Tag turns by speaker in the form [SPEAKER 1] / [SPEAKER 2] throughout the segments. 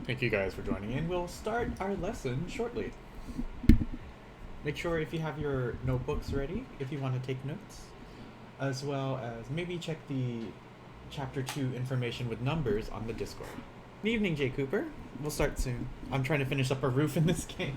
[SPEAKER 1] Thank you guys for joining in. We'll start our lesson shortly. Make sure if you have your notebooks ready, if you want to take notes, as well as maybe check the Chapter 2 information with numbers on the Discord. Good evening, Jay Cooper. We'll start soon. I'm trying to finish up a roof in this game.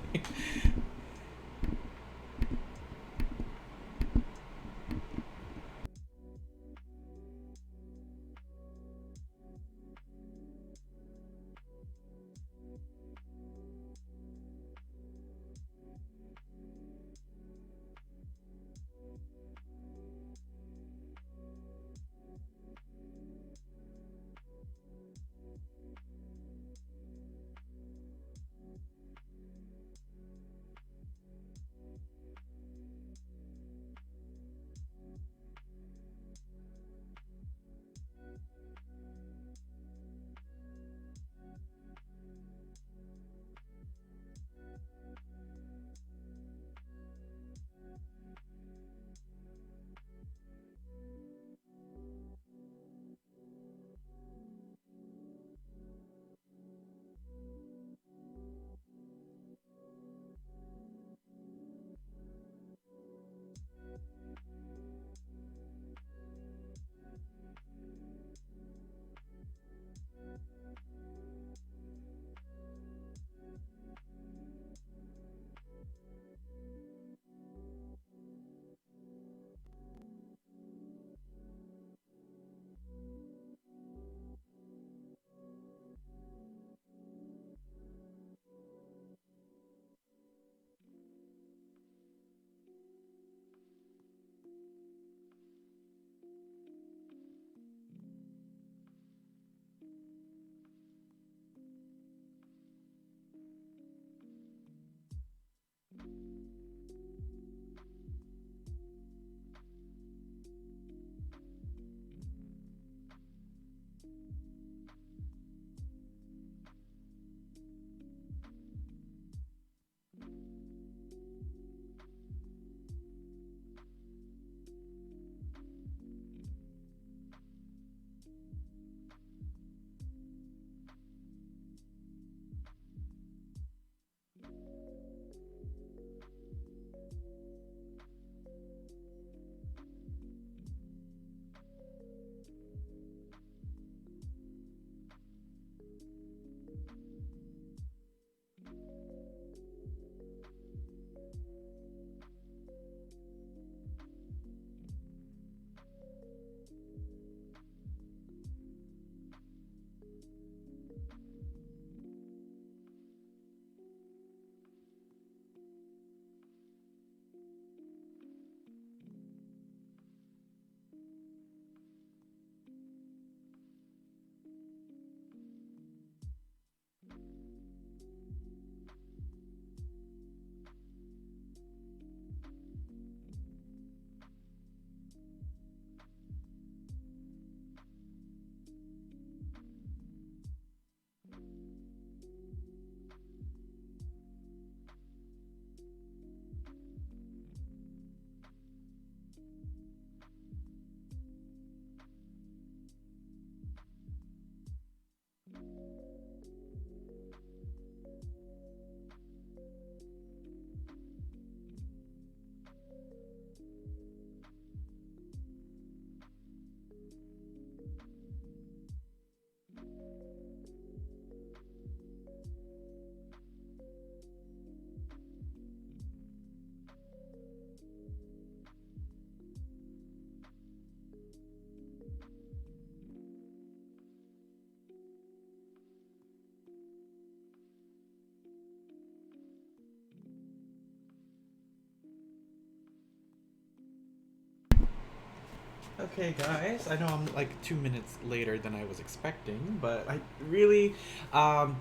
[SPEAKER 1] Okay, guys, I know I'm like 2 minutes later than I was expecting, but I really, um,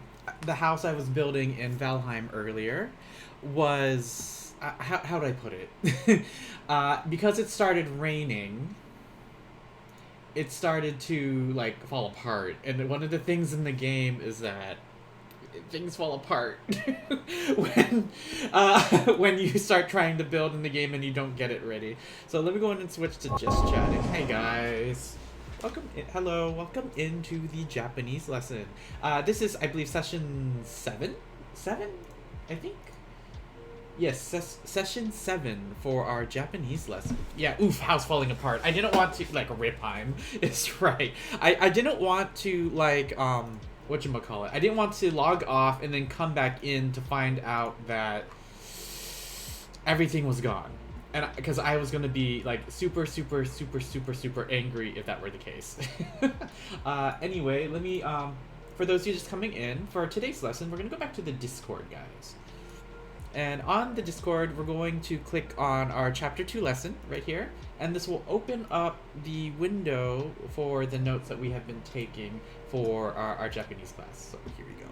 [SPEAKER 1] the house I was building in Valheim earlier was, how do I put it? Because it started raining, it started to like fall apart, and one of the things in the game is that things fall apart when when you start trying to build in the game and you don't get it ready. So let me go in and switch to just chatting. Hey guys. Hello, welcome into the Japanese lesson. This is, I believe, session 7? 7? I think? Yes, session 7 for our Japanese lesson. Yeah, oof, house falling apart. I didn't want to, like, Ripheim is right. I didn't want to, like, whatchamacallit. I didn't want to log off and then come back in to find out that everything was gone. And because I was gonna be like super angry if that were the case. Anyway, let me for those of you just coming in for today's lesson, we're gonna go back to the Discord, guys. And on the Discord, we're going to click on our chapter 2 lesson right here, and this will open up the window for the notes that we have been taking for our Japanese class. So here we go.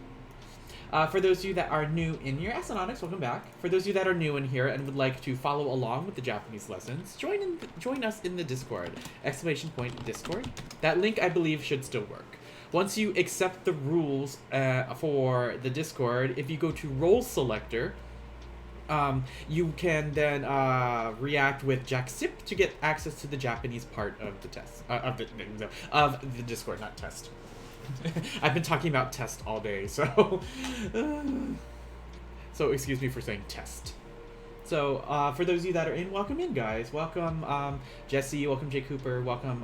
[SPEAKER 1] For those of you that are new in here, Asanonics, welcome back. For those of you that are new in here and would like to follow along with the Japanese lessons, join us in the Discord. !Discord. That link, I believe, should still work. Once you accept the rules for the Discord, if you go to Role Selector, you can then react with Jacksip to get access to the Japanese part of the test of the Discord, not test. I've been talking about test all day, so so excuse me for saying test. So for those of you that are in, welcome in, guys. Welcome Jesse, welcome Jay Cooper, welcome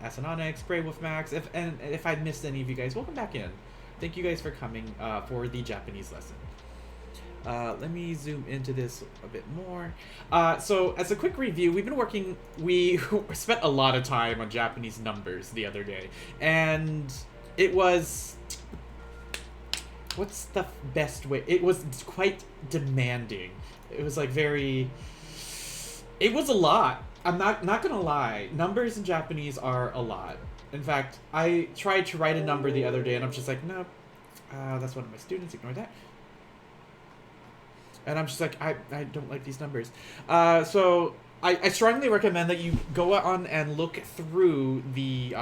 [SPEAKER 1] Asanonics, Grey Wolf Max. If I missed any of you guys, welcome back in. Thank you guys for coming for the Japanese lesson. Let me zoom into this a bit more. So as a quick review, we spent a lot of time on Japanese numbers the other day, and it was, what's the best way? It was quite demanding. It was like it was a lot. I'm not gonna lie. Numbers in Japanese are a lot. In fact, I tried to write a number the other day and I'm just like, no, that's one of my students, ignore that. And I'm just like, I don't like these numbers. So I strongly recommend that you go on and look through the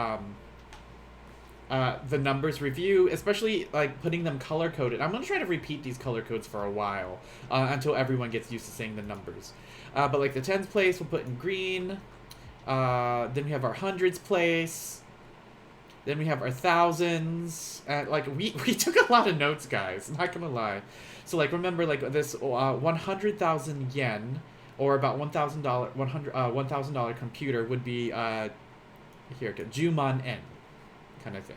[SPEAKER 1] numbers review, especially like putting them color coded. I'm gonna try to repeat these color codes for a while until everyone gets used to saying the numbers. But like the tens place, we'll put in green. Then we have our hundreds place. Then we have our thousands. Like we took a lot of notes, guys. I'm not gonna lie. So like remember like this 100,000 yen, or about $1,000 computer would be here, Juman N kind of thing.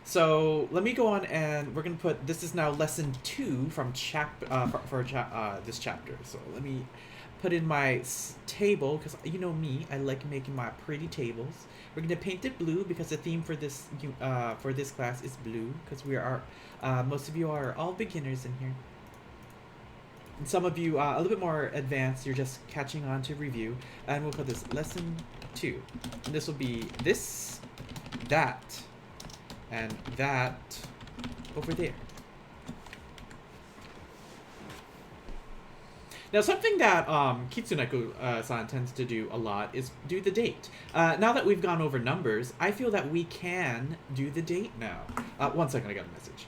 [SPEAKER 1] So let me go on and we're gonna put, this is now lesson 2 from this chapter. So let me put in my table, because you know me, I like making my pretty tables. We're gonna paint it blue because the theme for this class is blue, because we are most of you are all beginners in here. And some of you a little bit more advanced, you're just catching on to review, and we'll call this lesson 2. And this will be this, that, and that over there. Now, something that Kitsuneko-san tends to do a lot is do the date. Now that we've gone over numbers, I feel that we can do the date now. 1 second, I got a message.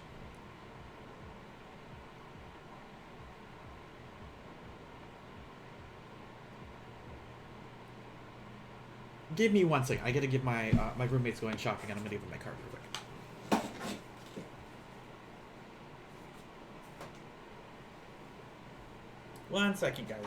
[SPEAKER 1] Give me 1 second. I gotta give my roommates going shopping, and I'm gonna give them my card real quick. 1 second, guys.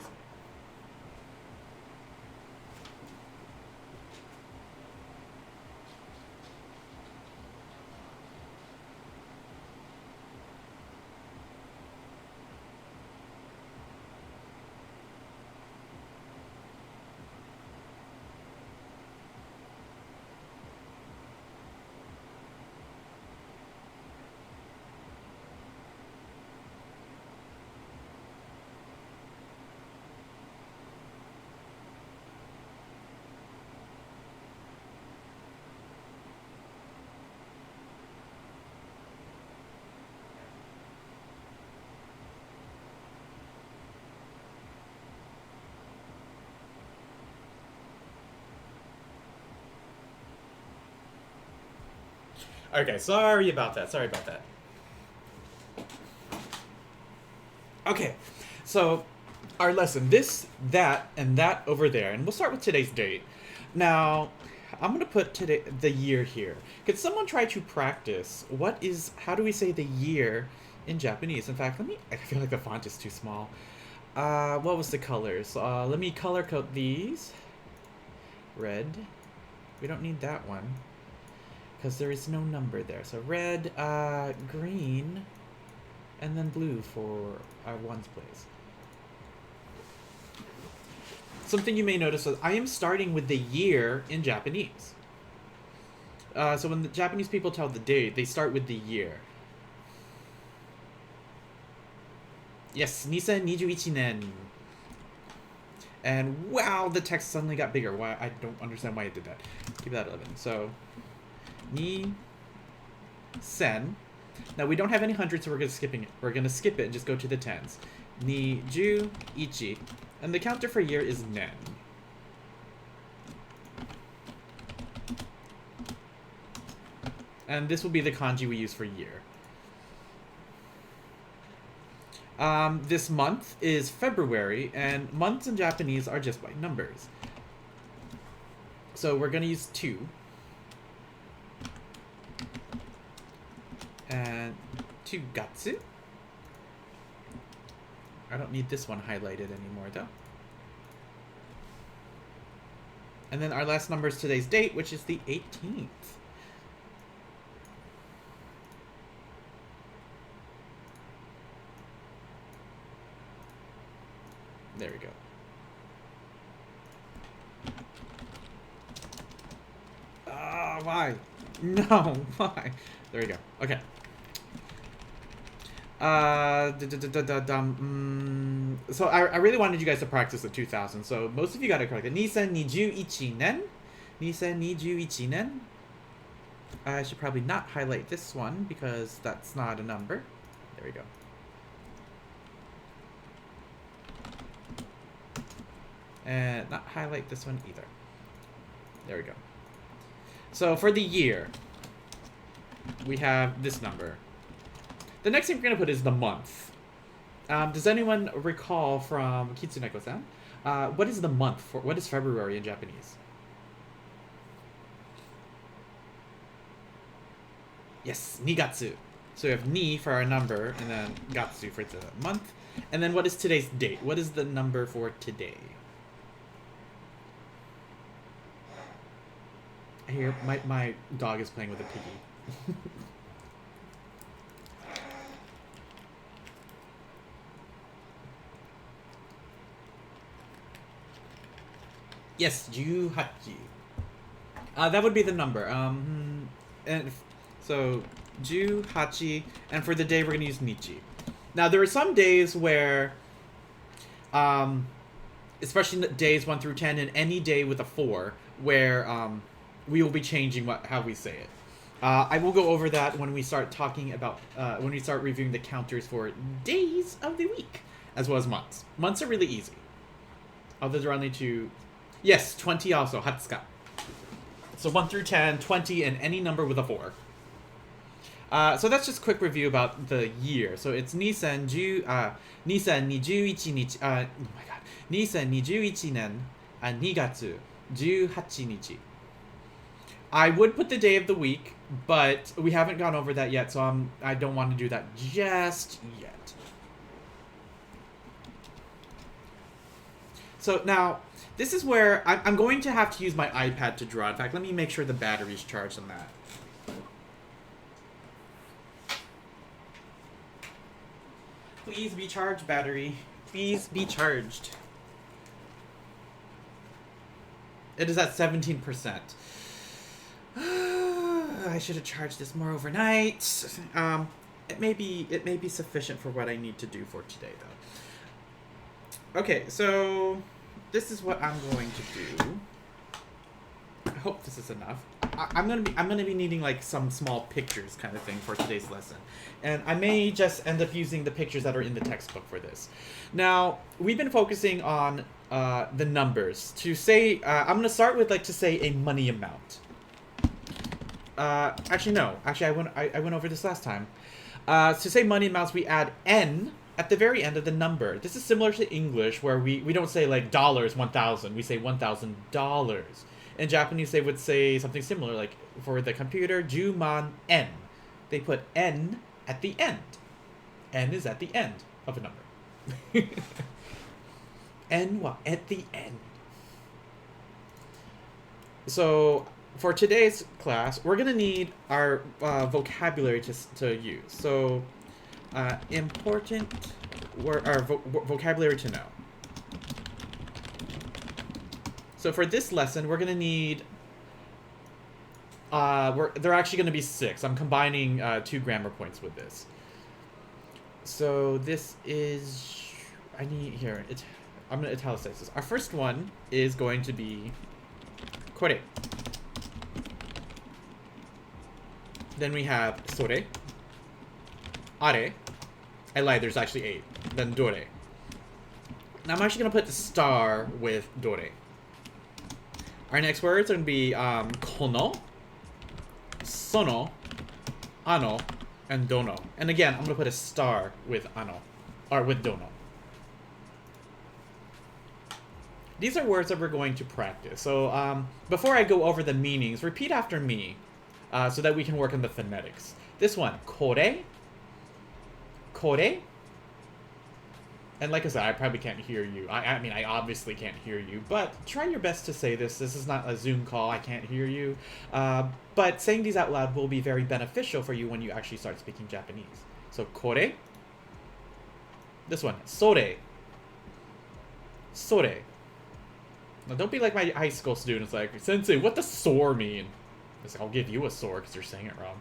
[SPEAKER 1] Okay, sorry about that. Okay, so our lesson, this, that, and that over there. And we'll start with today's date. Now, I'm gonna put today the year here. Could someone try to practice how do we say the year in Japanese? In fact, I feel like the font is too small. What was the colors? Let me color code these. Red. We don't need that one because there is no number there. So red, green, and then blue for our ones place. Something you may notice is I am starting with the year in Japanese. So when the Japanese people tell the date, they start with the year. Yes, 2021年. And wow, the text suddenly got bigger. Why? I don't understand why it did that. Keep that 11. So, ni sen. Now we don't have any hundreds, so we're gonna skip it and just go to the tens. Ni ju ichi. And the counter for year is nen. And this will be the kanji we use for year. This month is February, and months in Japanese are just by numbers. So we're going to use 2. And 2 gatsu. I don't need this one highlighted anymore, though. And then our last number is today's date, which is the 18th. There we go. Why? No, why? There we go. Okay. So I really wanted you guys to practice the 2000. So most of you got it correct. 2021年. 2021年. I should probably not highlight this one because that's not a number. There we go. And not highlight this one either. There we go. So for the year, we have this number. The next thing we're going to put is the month. Does anyone recall from Kitsuneko-san? What is the month for? What is February in Japanese? Yes, nigatsu. So we have ni for our number, and then gatsu for the month. And then what is today's date? What is the number for today? I hear my dog is playing with a piggy. Yes, Juhachi. That would be the number. And so Juhachi, and for the day we're gonna use Nichi. Now there are some days where, especially the days 1 through 10, and any day with a 4, where we will be changing how we say it. I will go over that when we start talking about when we start reviewing the counters for days of the week, as well as months. Months are really easy. Others are only to, yes, 20 also, Hatsuka. So 1 through 10, 20, and any number with a 4. So that's just a quick review about the year. So it's 2021日、oh my god, 2021年2月18日. I would put the day of the week, but we haven't gone over that yet, so I don't want to do that just yet. So now, this is where I'm going to have to use my iPad to draw. In fact, let me make sure the battery's charged on that. Please be charged, battery. Please be charged. It is at 17%. I should have charged this more overnight. It may be sufficient for what I need to do for today, though. Okay, so this is what I'm going to do. I hope this is enough. I'm gonna be needing like some small pictures kind of thing for today's lesson, and I may just end up using the pictures that are in the textbook for this. Now we've been focusing on the numbers. To say, I'm gonna start with to say a money amount. Actually no. Actually, I went over this last time. To say money amounts, we add n at the very end of the number. This is similar to English, where we don't say like dollars 1,000. We say $1,000. In Japanese, they would say something similar, like for the computer, juman en. They put n at the end. N is at the end of a number. N wa at the end. So for today's class, we're gonna need our vocabulary to use. So important vocabulary to know. So for this lesson, we're gonna need. They're actually gonna be 6. I'm combining 2 grammar points with this. So this is. I need here. I'm gonna italicize this. Our first one is going to be kore. Then we have sore. Are. I lied, there's actually 8. Then dore. Now I'm actually gonna put the star with dore. Our next words are gonna be kono, sono, ano, and dono. And again, I'm gonna put a star with ano, or with dono. These are words that we're going to practice. So before I go over the meanings, repeat after me so that we can work on the phonetics. This one, kore, kore. And like I said, I probably can't hear you. I mean, I obviously can't hear you, but try your best to say this. This is not a Zoom call. I can't hear you. But saying these out loud will be very beneficial for you when you actually start speaking Japanese. So, kore. This one, sore. Sore. Now, don't be like my high school students like, Sensei, what does sore mean? It's like, I'll give you a sore because you're saying it wrong.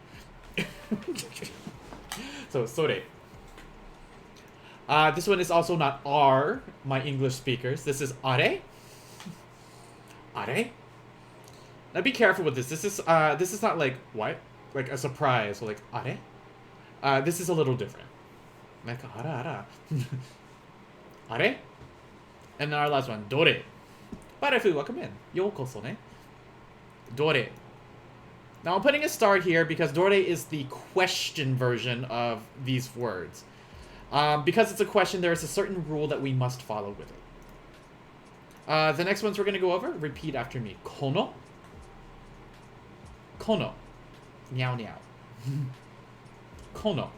[SPEAKER 1] So, sore. This one is also not are, my English speakers. This is are. Are. Now be careful with this. This is not like, what? Like a surprise. Or like, are? This is a little different. Like, ara. Are. And then our last one, dore. Barafu, welcome in. Yokoso ne. Dore. Now I'm putting a star here because dore is the question version of these words. Because it's a question, there is a certain rule that we must follow with it. The next ones we're going to go over, repeat after me. Kono. Kono. Meow meow. Kono.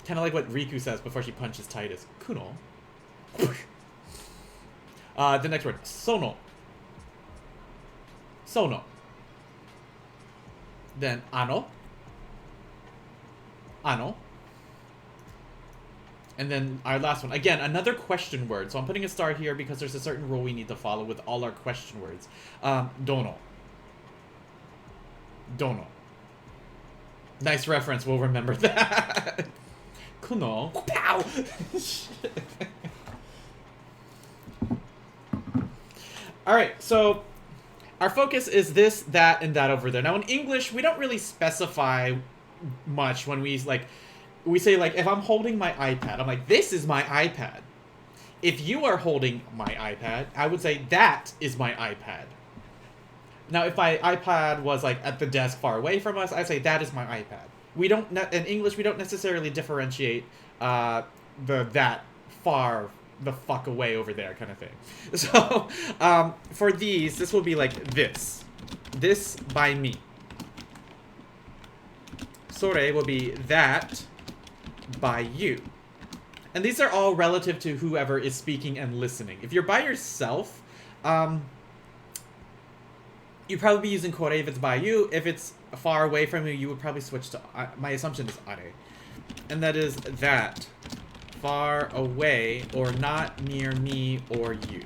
[SPEAKER 1] Kind of like what Riku says before she punches Titus. Kuno. The next word, sono. Sono. Then ano. Ano. And then our last one. Again, another question word. So I'm putting a star here because there's a certain rule we need to follow with all our question words. Dono. Dono. Nice reference. We'll remember that. Kuno. Pow! Alright, so our focus is this, that, and that over there. Now in English, we don't really specify much when we say, like, if I'm holding my iPad, I'm like, this is my iPad. If you are holding my iPad, I would say, that is my iPad. Now, if my iPad was, like, at the desk far away from us, I'd say, that is my iPad. We don't, in English, we don't necessarily differentiate that far the fuck away over there kind of thing. So, for these, this will be like this. This by me. Sore will be that by you. And these are all relative to whoever is speaking and listening. If you're by yourself, you'd probably be using kore if it's by you. If it's far away from you, you would probably switch to, my assumption is are. And that is that, far away, or not near me or you.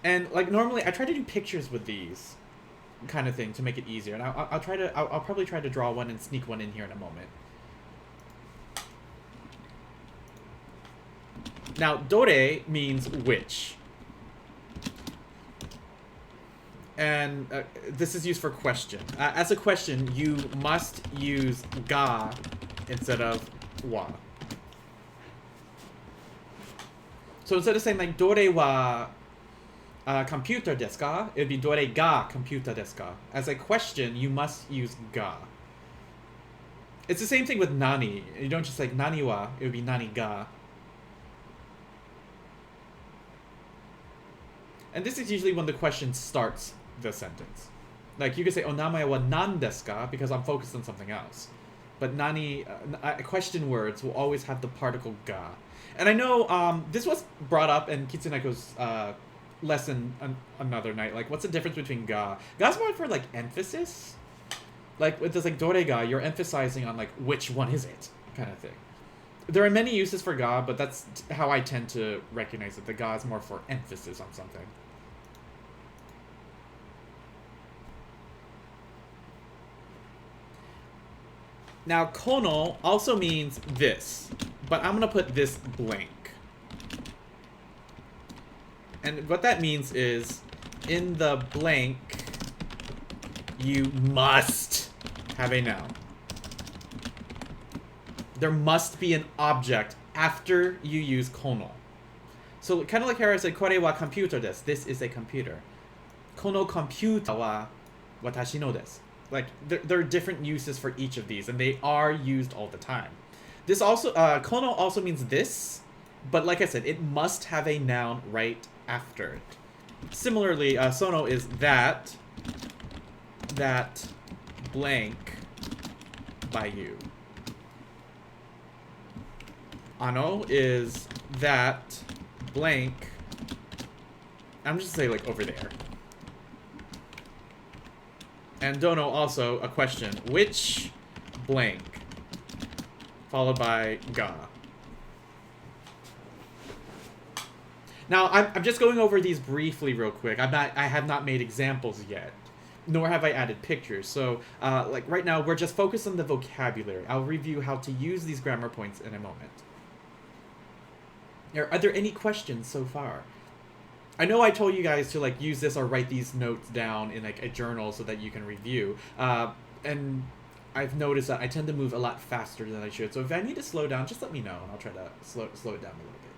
[SPEAKER 1] And, like, normally, I try to do pictures with these kind of thing to make it easier. And I'll probably try to draw one and sneak one in here in a moment. Now, dore means which. And this is used for question. As a question, you must use ga instead of wa. So instead of saying like dore wa computer desu ka, it would be dore ga computer desu ka. As a question, you must use ga. It's the same thing with nani. You don't just like nani wa, it would be nani ga. And this is usually when the question starts the sentence. Like you could say, "Onamae wa nan desu ka?" because I'm focused on something else. But nani question words will always have the particle ga. And I know this was brought up in Kitsuneko's lesson another night. Like, what's the difference between ga? Ga's more for like emphasis. Like with this like dorega, you're emphasizing on like which one is it kind of thing. There are many uses for ga, but that's how I tend to recognize it. The ga is more for emphasis on something. Now, kono also means this, but I'm going to put this blank. And what that means is, in the blank, you must have a noun. There must be an object after you use kono. So, kind of like here I said, kore wa computer desu. This is a computer. Kono computer wa watashi no desu. Like, there are different uses for each of these, and they are used all the time. This also, kono also means this, but like I said, it must have a noun right after it. Similarly, sono is that blank by you. Ano is that blank, I'm just saying like over there. And dono also a question, which blank, followed by ga. Now I'm just going over these briefly real quick. I have not made examples yet, nor have I added pictures. So like right now we're just focused on the vocabulary. I'll review how to use these grammar points in a moment. Are there any questions so far? I know I told you guys to like use this or write these notes down in like a journal so that you can review. And I've noticed that I tend to move a lot faster than I should. So if I need to slow down, just let me know and I'll try to slow it down a little bit.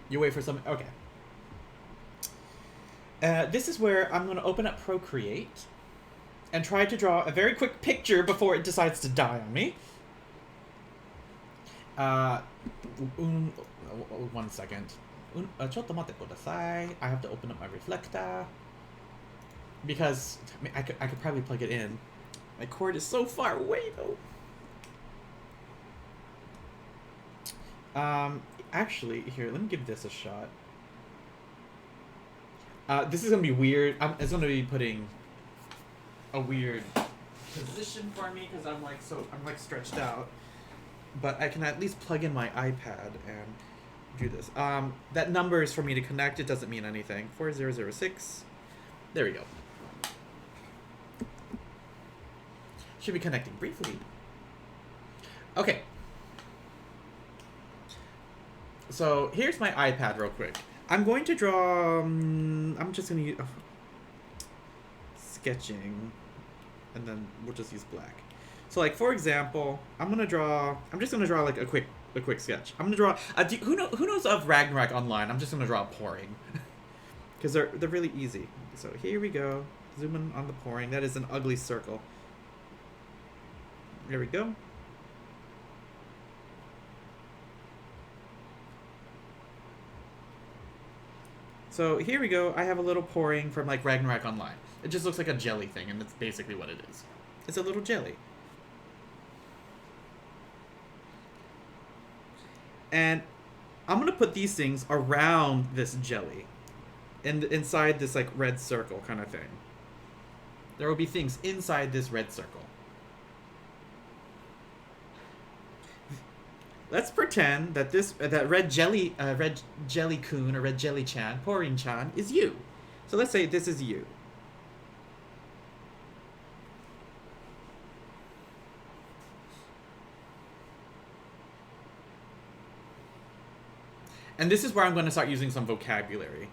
[SPEAKER 1] You wait for some. Okay. This is where I'm going to open up Procreate and try to draw a very quick picture before it decides to die on me. 1 second. ちょっと待ってください. I have to open up my reflector. Because I could probably plug it in. My cord is so far away though. Actually, here, let me give this a shot. This is gonna be weird. It's gonna be putting a weird position for me because I'm like stretched out. But I can at least plug in my iPad and do this. That number is for me to connect. It doesn't mean anything. 4006. There we go. Should be connecting briefly. Okay. So here's my iPad real quick. I'm going to draw, I'm just going to use sketching, and then we'll just use black. So like, for example, I'm just going to draw like a quick sketch. I'm going to draw, who knows of Ragnarok Online? I'm just going to draw pouring. Because they're really easy. So here we go. Zoom in on the pouring. That is an ugly circle. There we go. So here we go. I have a little pouring from like Ragnarok Online. It just looks like a jelly thing, and that's basically what it is. It's a little jelly. And I'm gonna put these things around this jelly, and inside this like red circle kind of thing. There will be things inside this red circle. Let's pretend that that red jelly kun or red jelly chan, pouring chan, is you. So let's say this is you. And this is where I'm going to start using some vocabulary.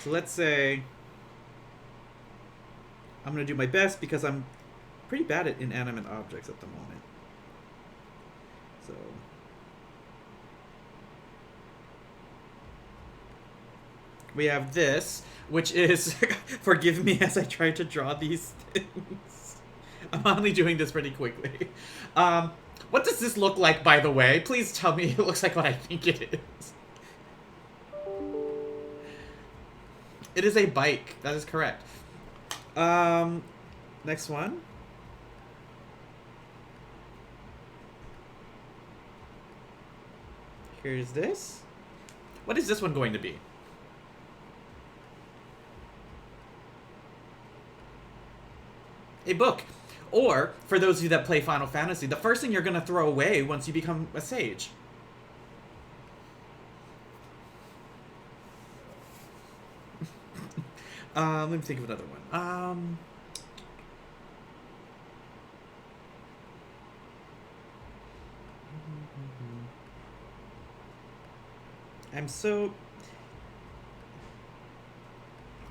[SPEAKER 1] So let's say I'm going to do my best because I'm pretty bad at inanimate objects at the moment. So We have this, which is forgive me as I try to draw these things. I'm only doing this pretty quickly. What does this look like, by the way? Please tell me it looks like what I think it is. It is a bike. That is correct. Next one. Here's this. What is this one going to be? A book. Or, for those of you that play Final Fantasy, the first thing you're going to throw away once you become a sage. Let me think of another one.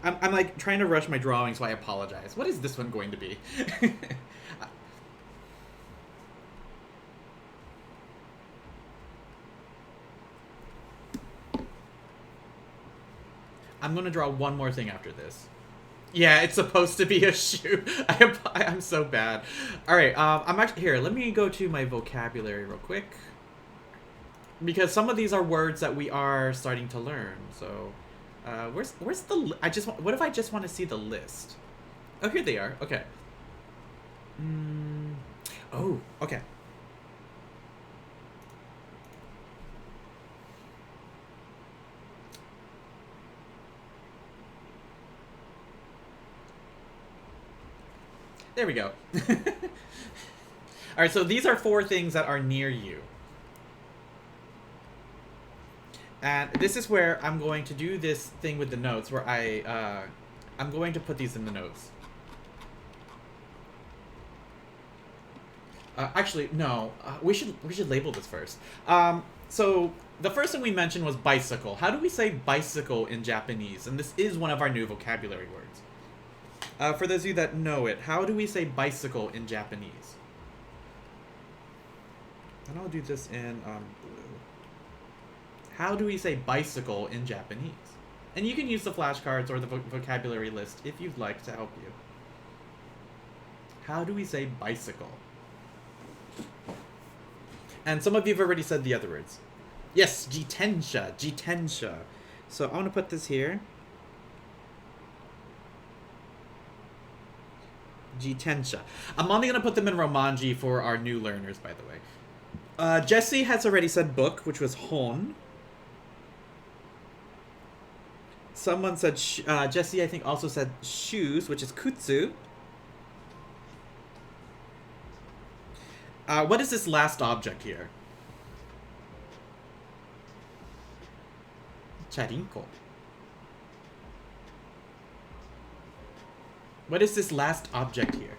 [SPEAKER 1] I'm like trying to rush my drawing, so I apologize. What is this one going to be? I'm gonna draw one more thing after this. Yeah, it's supposed to be a shoe. I'm so bad. All right, I'm actually here. Let me go to my vocabulary real quick, because some of these are words that we are starting to learn. So, where's the? What if I just want to see the list? Oh, here they are. Okay. Oh, okay. There we go. Alright, so these are 4 things that are near you. And this is where I'm going to do this thing with the notes, where I'm going to put these in the notes. Actually, no. We should label this first. So the first thing we mentioned was bicycle. How do we say bicycle in Japanese? And this is one of our new vocabulary words. For those of you that know it, how do we say bicycle in Japanese? And I'll do this in blue. How do we say bicycle in Japanese? And you can use the flashcards or the vocabulary list if you'd like to help you. How do we say bicycle? And some of you have already said the other words. Yes, jitensha, jitensha. So I'm going to put this here. Jitensha. I'm only going to put them in Romanji for our new learners, by the way. Jesse has already said book, which was hon. Someone said, Jesse I think also said shoes, which is kutsu. What is this last object here? Charinko. What is this last object here?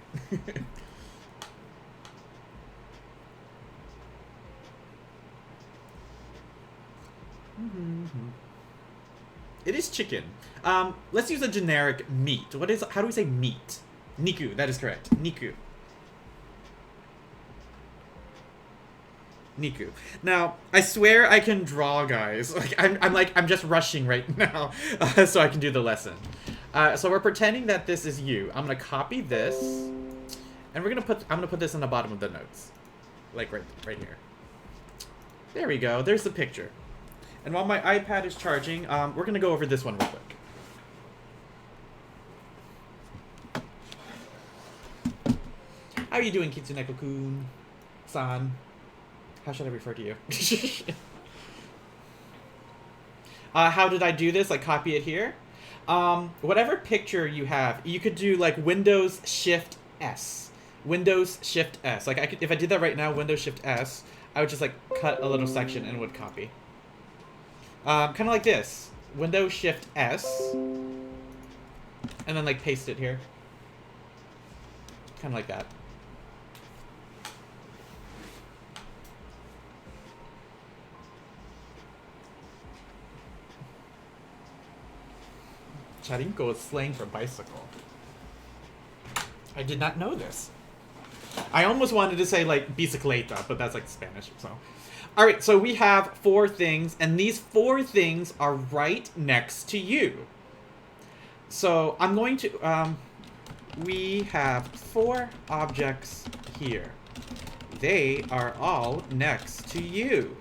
[SPEAKER 1] It is chicken. Let's use a generic meat. How do we say meat? Niku, that is correct. Niku. Niku. Now, I swear I can draw, guys. Like I'm just rushing right now, so I can do the lesson. So we're pretending that this is you. I'm gonna copy this, and I'm gonna put this in the bottom of the notes, like right here. There we go. There's the picture. And while my iPad is charging, we're gonna go over this one real quick. How are you doing, Kitsuneko-kun? San? How should I refer to you? How did I do this? Like, copy it here? Whatever picture you have, you could do, like, Windows Shift S. Windows Shift S. Like, if I did that right now, Windows Shift S, I would just, like, cut a little section and would copy. Kind of like this. Windows Shift S. And then, like, paste it here. Kind of like that. Charinko is slang for bicycle. I did not know this. I almost wanted to say like bicicleta, but that's like Spanish. So, all right. So we have 4 things, and these 4 things are right next to you. So I'm going to. We have 4 objects here. They are all next to you.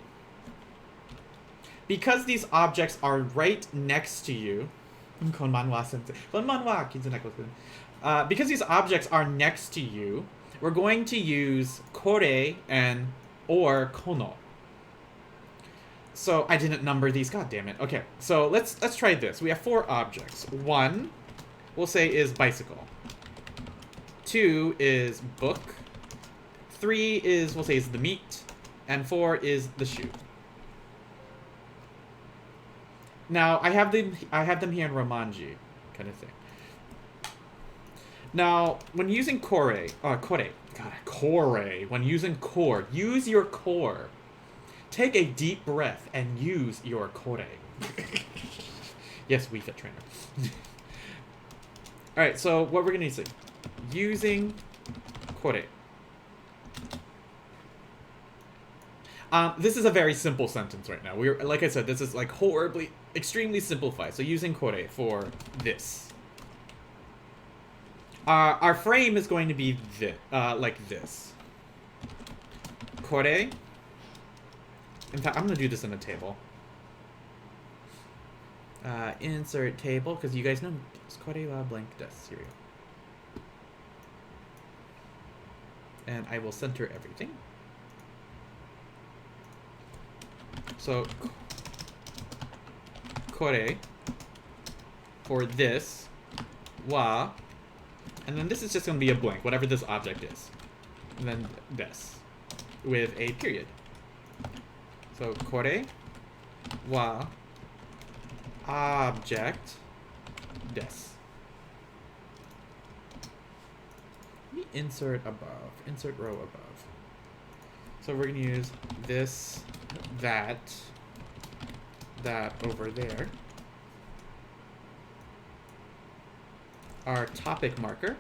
[SPEAKER 1] Because these objects are right next to you. Konbanwa sensei. Konbanwa, because these objects are next to you, we're going to use kore and or kono. So I didn't number these. God damn it. Okay, so let's try this. We have 4 objects. 1, we'll say, is bicycle. 2 is book. 3 is, we'll say, is the meat. And 4 is the shoe. Now I have them here in Romanji, kind of thing. Now, when using core, when using core, use your core. Take a deep breath and use your core. Yes, Wii Fit Trainer. Alright, so what we're going to see. Using core. This is a very simple sentence right now. We're, like I said, this is like extremely simplified. So using core for this. Our frame is going to be like this. Kore. In fact, I'm going to do this in a table. Insert table, because you guys know kore wa blank desu. Here we go. And I will center everything. So, kore for this wa. And then this is just going to be a blank, whatever this object is. And then this, with a period. So, kore wa object des. Let me insert above, insert row above. So we're going to use this, that over there. Our topic marker.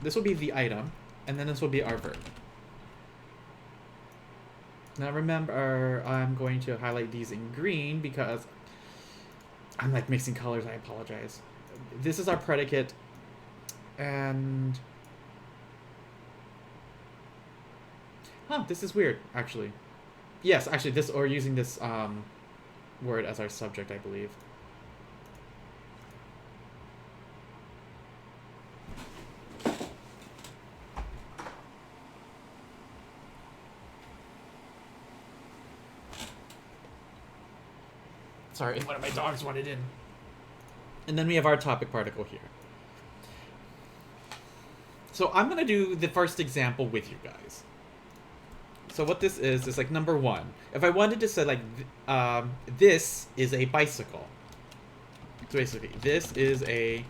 [SPEAKER 1] This will be the item, and then this will be our verb. Now remember, I'm going to highlight these in green because I'm like mixing colors, I apologize. This is our predicate, and... Huh, this is weird, actually. Yes, actually, this, or using this, word as our subject, I believe. Sorry, one of my dogs wanted in. And then we have our topic particle here. So I'm going to do the first example with you guys. So what this is like number 1. If I wanted to say like, this is a bicycle. So basically, this is a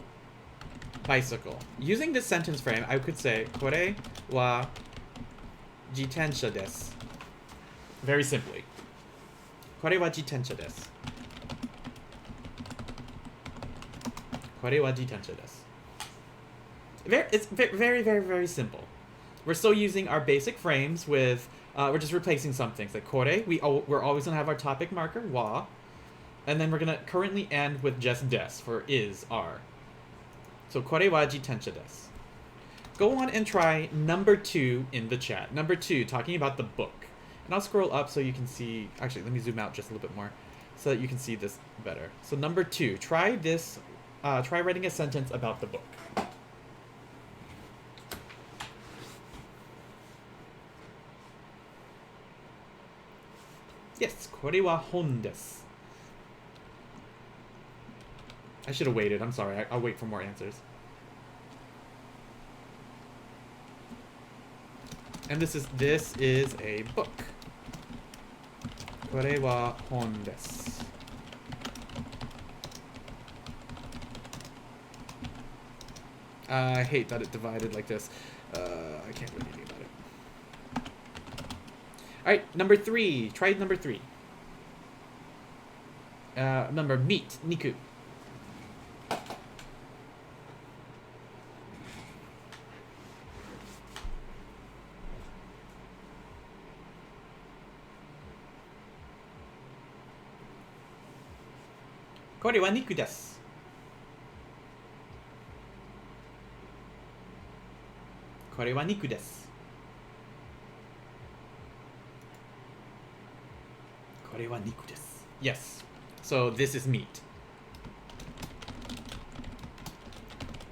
[SPEAKER 1] bicycle. Using this sentence frame, I could say, kore wa jitensha desu. Very simply. Kore wa jitensha desu. Kore wa jitensha desu. It's very, very, very simple. We're still using our basic frames with... we're just replacing some things like kore. We're always going to have our topic marker, wa. And then we're going to currently end with just des for is, are. So kore wa jitensha desu. Go on and try number 2 in the chat. Number 2, talking about the book. And I'll scroll up so you can see... Actually, let me zoom out just a little bit more so that you can see this better. So number 2, try this. Try writing a sentence about the book. Yes, kore wa hon desu. I should have waited. I'm sorry. I'll wait for more answers. And this is a book. Kore wa hon desu. I hate that it divided like this. I can't do anything about it. Alright, number 3. Try number 3. Number meat. Niku. これは肉です。これは肉です。これは肉です。Yes. So this is meat.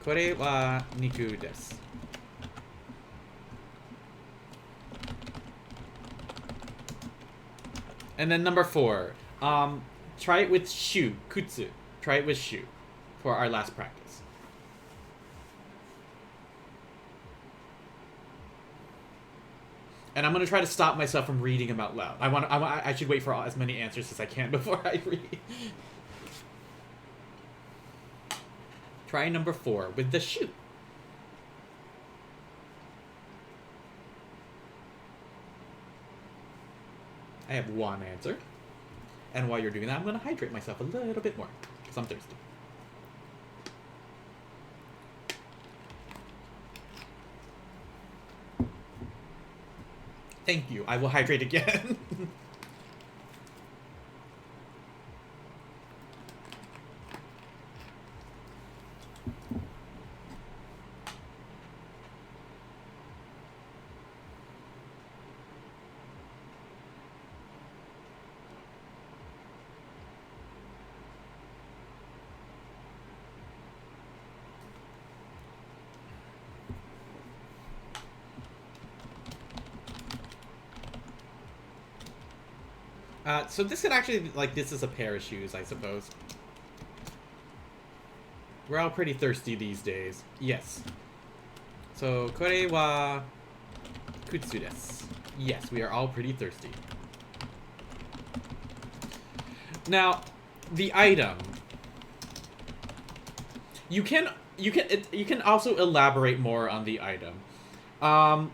[SPEAKER 1] これは肉です。And then number 4. Try it with shoe. Kutsu. Try it with shoe for our last practice. And I'm going to try to stop myself from reading them out loud. I should wait for as many answers as I can before I read. Try number 4 with the shoe. I have one answer. And while you're doing that, I'm going to hydrate myself a little bit more because I'm thirsty. Thank you. I will hydrate again. So this could actually, like, this is a pair of shoes, I suppose. We're all pretty thirsty these days. Yes. So, これは靴です. Yes, we are all pretty thirsty. Now, the item. You can also elaborate more on the item.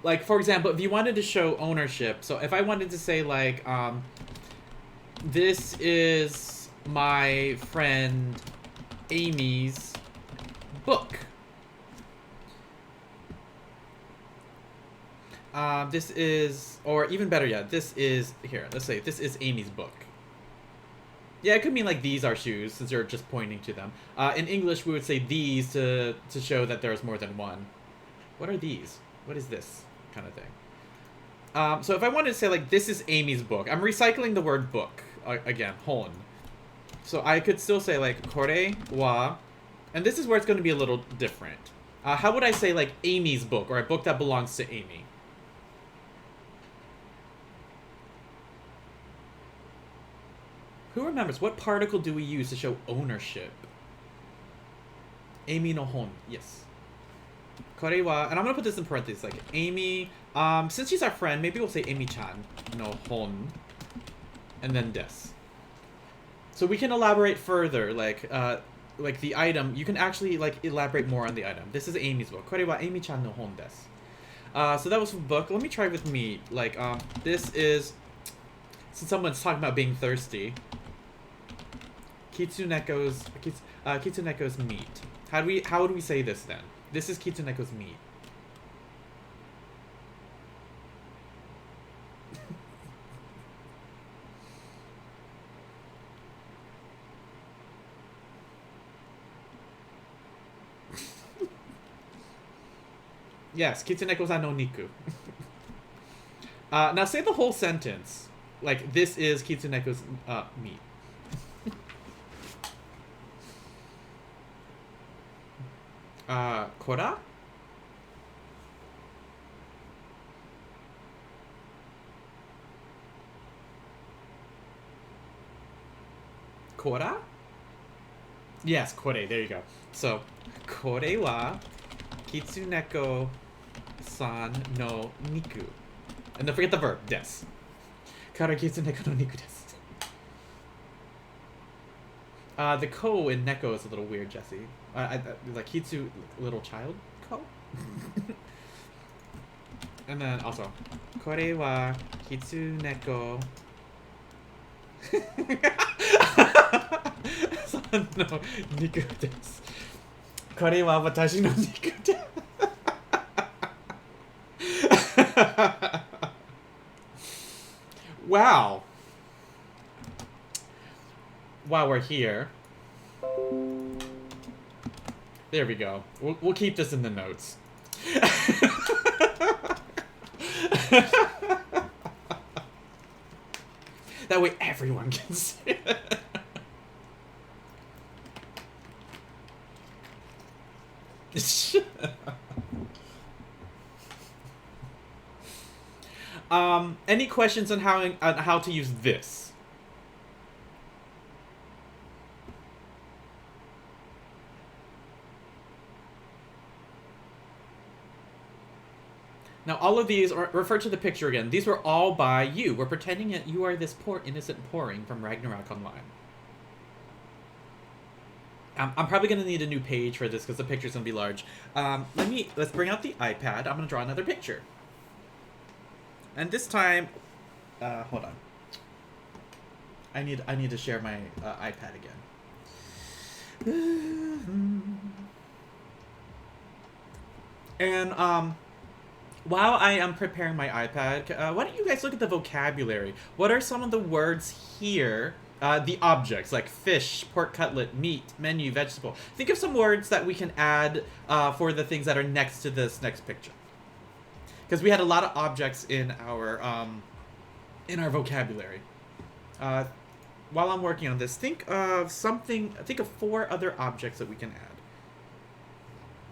[SPEAKER 1] Like, for example, if you wanted to show ownership, so if I wanted to say, like, this is my friend Amy's book. This is, or even better yet, this is, here, let's say, this is Amy's book. Yeah, it could mean, like, these are shoes, since you're just pointing to them. In English, we would say these to show that there's more than one. What are these? What is this? Kind of thing. So if I wanted to say, like, this is Amy's book, I'm recycling the word book. Again, hon. So I could still say, like, kore wa, and this is where it's going to be a little different. How would I say, like, Amy's book, or a book that belongs to Amy? Who remembers? What particle do we use to show ownership? Amy no hon. Yes. Kore wa, and I'm going to put this in parentheses, like, Amy, since she's our friend, maybe we'll say Amy-chan no hon. And then des. So we can elaborate further, like the item. You can actually, like, elaborate more on the item. This is Amy's book. Kore wa Amy-chan no hon desu. So that was book. Let me try with meat. Like, this is, since someone's talking about being thirsty. Kitsuneko's meat. How would we say this then? This is Kitsuneko's meat. Yes, Kitsuneko-san no niku. Now say the whole sentence. Like, this is Kitsuneko's meat. Kora? Kora? Yes, kore, there you go. So, kore wa Kitsuneko-san no niku. And don't forget the verb, des. Kara kitsuneko no niku desu. The ko in neko is a little weird, Jesse. Like kitsu, little child ko? And then also, kore wa kitsuneko san no niku desu. Kore wa watashi no niku desu. Wow. While we're here, There we go. We'll keep this in the notes. That way everyone can see it. Any questions on how to use this? Now, all of these, refer to the picture again, these were all by you. We're pretending that you are this poor, innocent pouring from Ragnarok Online. I'm probably going to need a new page for this because the picture's going to be large. Let's bring out the iPad. I'm going to draw another picture. And this time, hold on. I need to share my iPad again. And, while I am preparing my iPad, why don't you guys look at the vocabulary? What are some of the words here? The objects, like fish, pork cutlet, meat, menu, vegetable. Think of some words that we can add for the things that are next to this next picture. Because we had a lot of objects in our vocabulary. While I'm working on this, think of 4 other objects that we can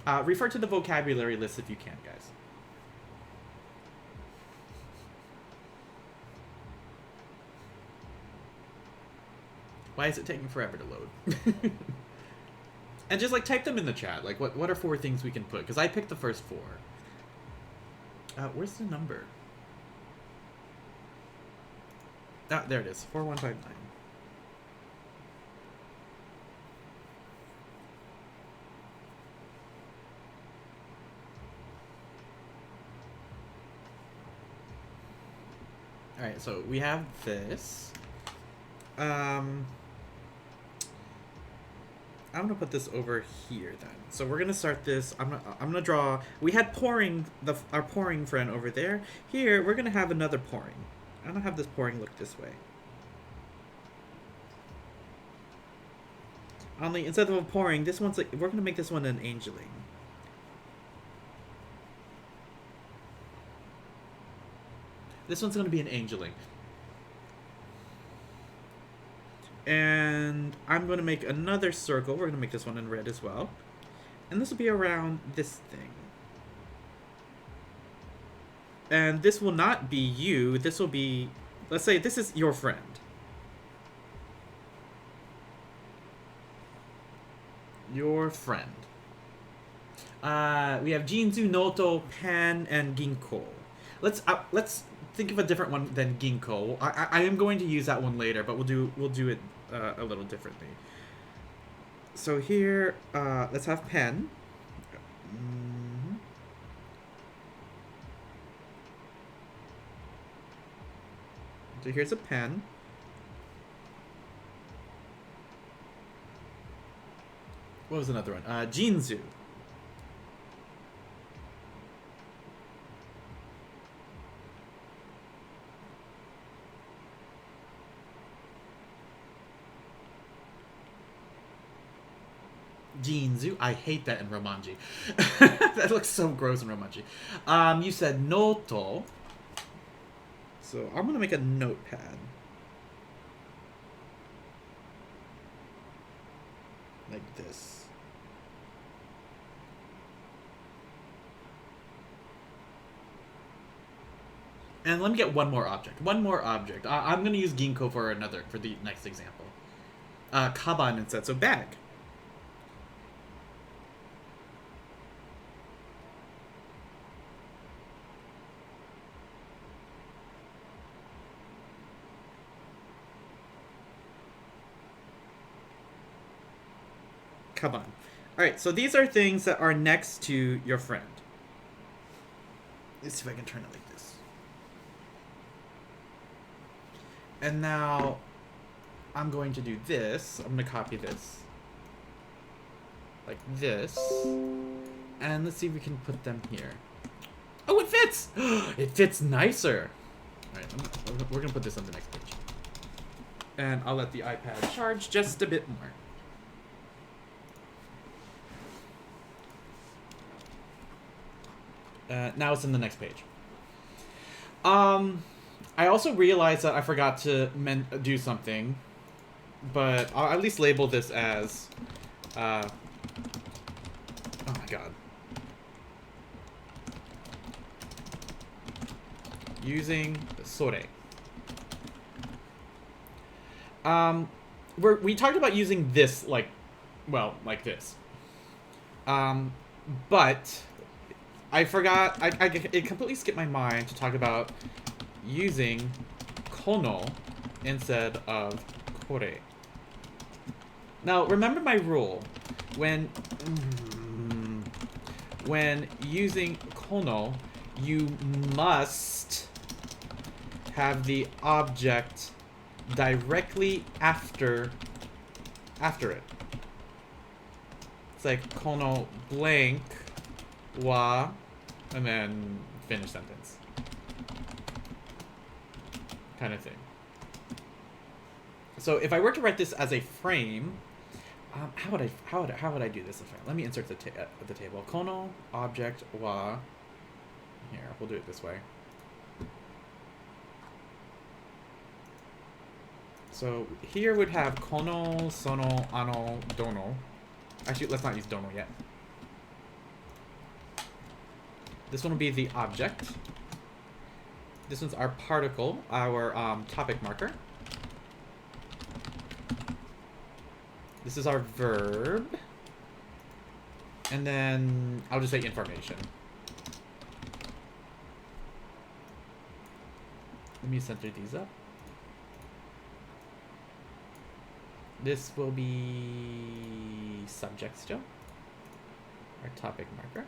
[SPEAKER 1] add. Refer to the vocabulary list if you can, guys. Why is it taking forever to load? And just, like, type them in the chat. Like, what are 4 things we can put? Because I picked the first 4. Where's the number? Ah, there it is. 4159. Alright, so we have this. I'm gonna put this over here then. So we're gonna start this. I'm gonna draw. We had pouring our pouring friend over there. Here we're gonna have another pouring. I'm gonna have this pouring look this way. Only instead of a pouring, this one's like we're gonna make this one an angeling. This one's gonna be an angeling. And I'm going to make another circle. We're going to make this one in red as well. And this will be around this thing. And this will not be you. This will be... Let's say this is your friend. Your friend. We have Jinzu, Noto, Pan, and Ginkgo. Let's think of a different one than Ginkgo. I am going to use that one later, but we'll do it a little differently. So here, let's have pen. So here's a pen. What was another one? Jinzu. Jinzu. I hate that in Romanji. That looks so gross in Romanji. You said Noto. So I'm going to make a notepad. Like this. And let me get one more object. One more object. I'm going to use Ginkgo for the next example. Kaban instead. So bag. Kaban. Alright, so these are things that are next to your friend. Let's see if I can turn it like this. And now, I'm going to do this. I'm going to copy this. Like this. And let's see if we can put them here. Oh, it fits! It fits nicer! Alright, we're going to put this on the next page. And I'll let the iPad charge just a bit more. Now it's in the next page. I also realized that I forgot to do something, but I'll at least label this as, oh my god. Using sore. We talked about using this like this. But I forgot, it completely skipped my mind to talk about using kono instead of kore. Now, remember my rule. When using kono, you must have the object directly after it. It's like kono blank wa, and then finish sentence, kind of thing. So if I were to write this as a frame, how would I do this? Let me insert the table. Kono object wa. Here, we'll do it this way. So here would have kono, sono, ano, dono. Actually, let's not use dono yet. This one will be the object. This one's our particle, our topic marker. This is our verb. And then I'll just say information. Let me center these up. This will be subject still, our topic marker.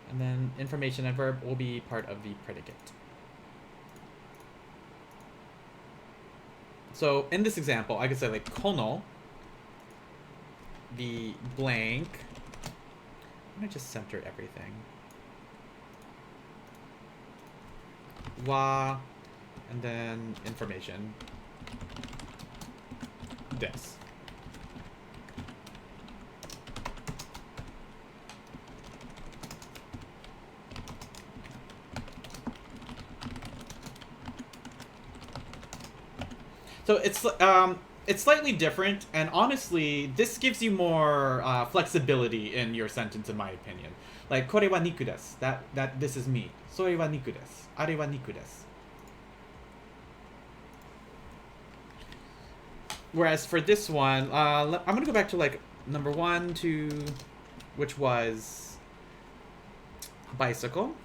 [SPEAKER 1] And then information and verb will be part of the predicate. So in this example, I could say like kono, the blank. I'm gonna just center everything. Wa, and then information. This. So it's slightly different, and honestly, this gives you more flexibility in your sentence, in my opinion. Like, kore wa niku desu. That this is meat. Sore wa niku desu. Are wa niku desu. Whereas for this one, I'm gonna go back to like number 1, 2, which was bicycle.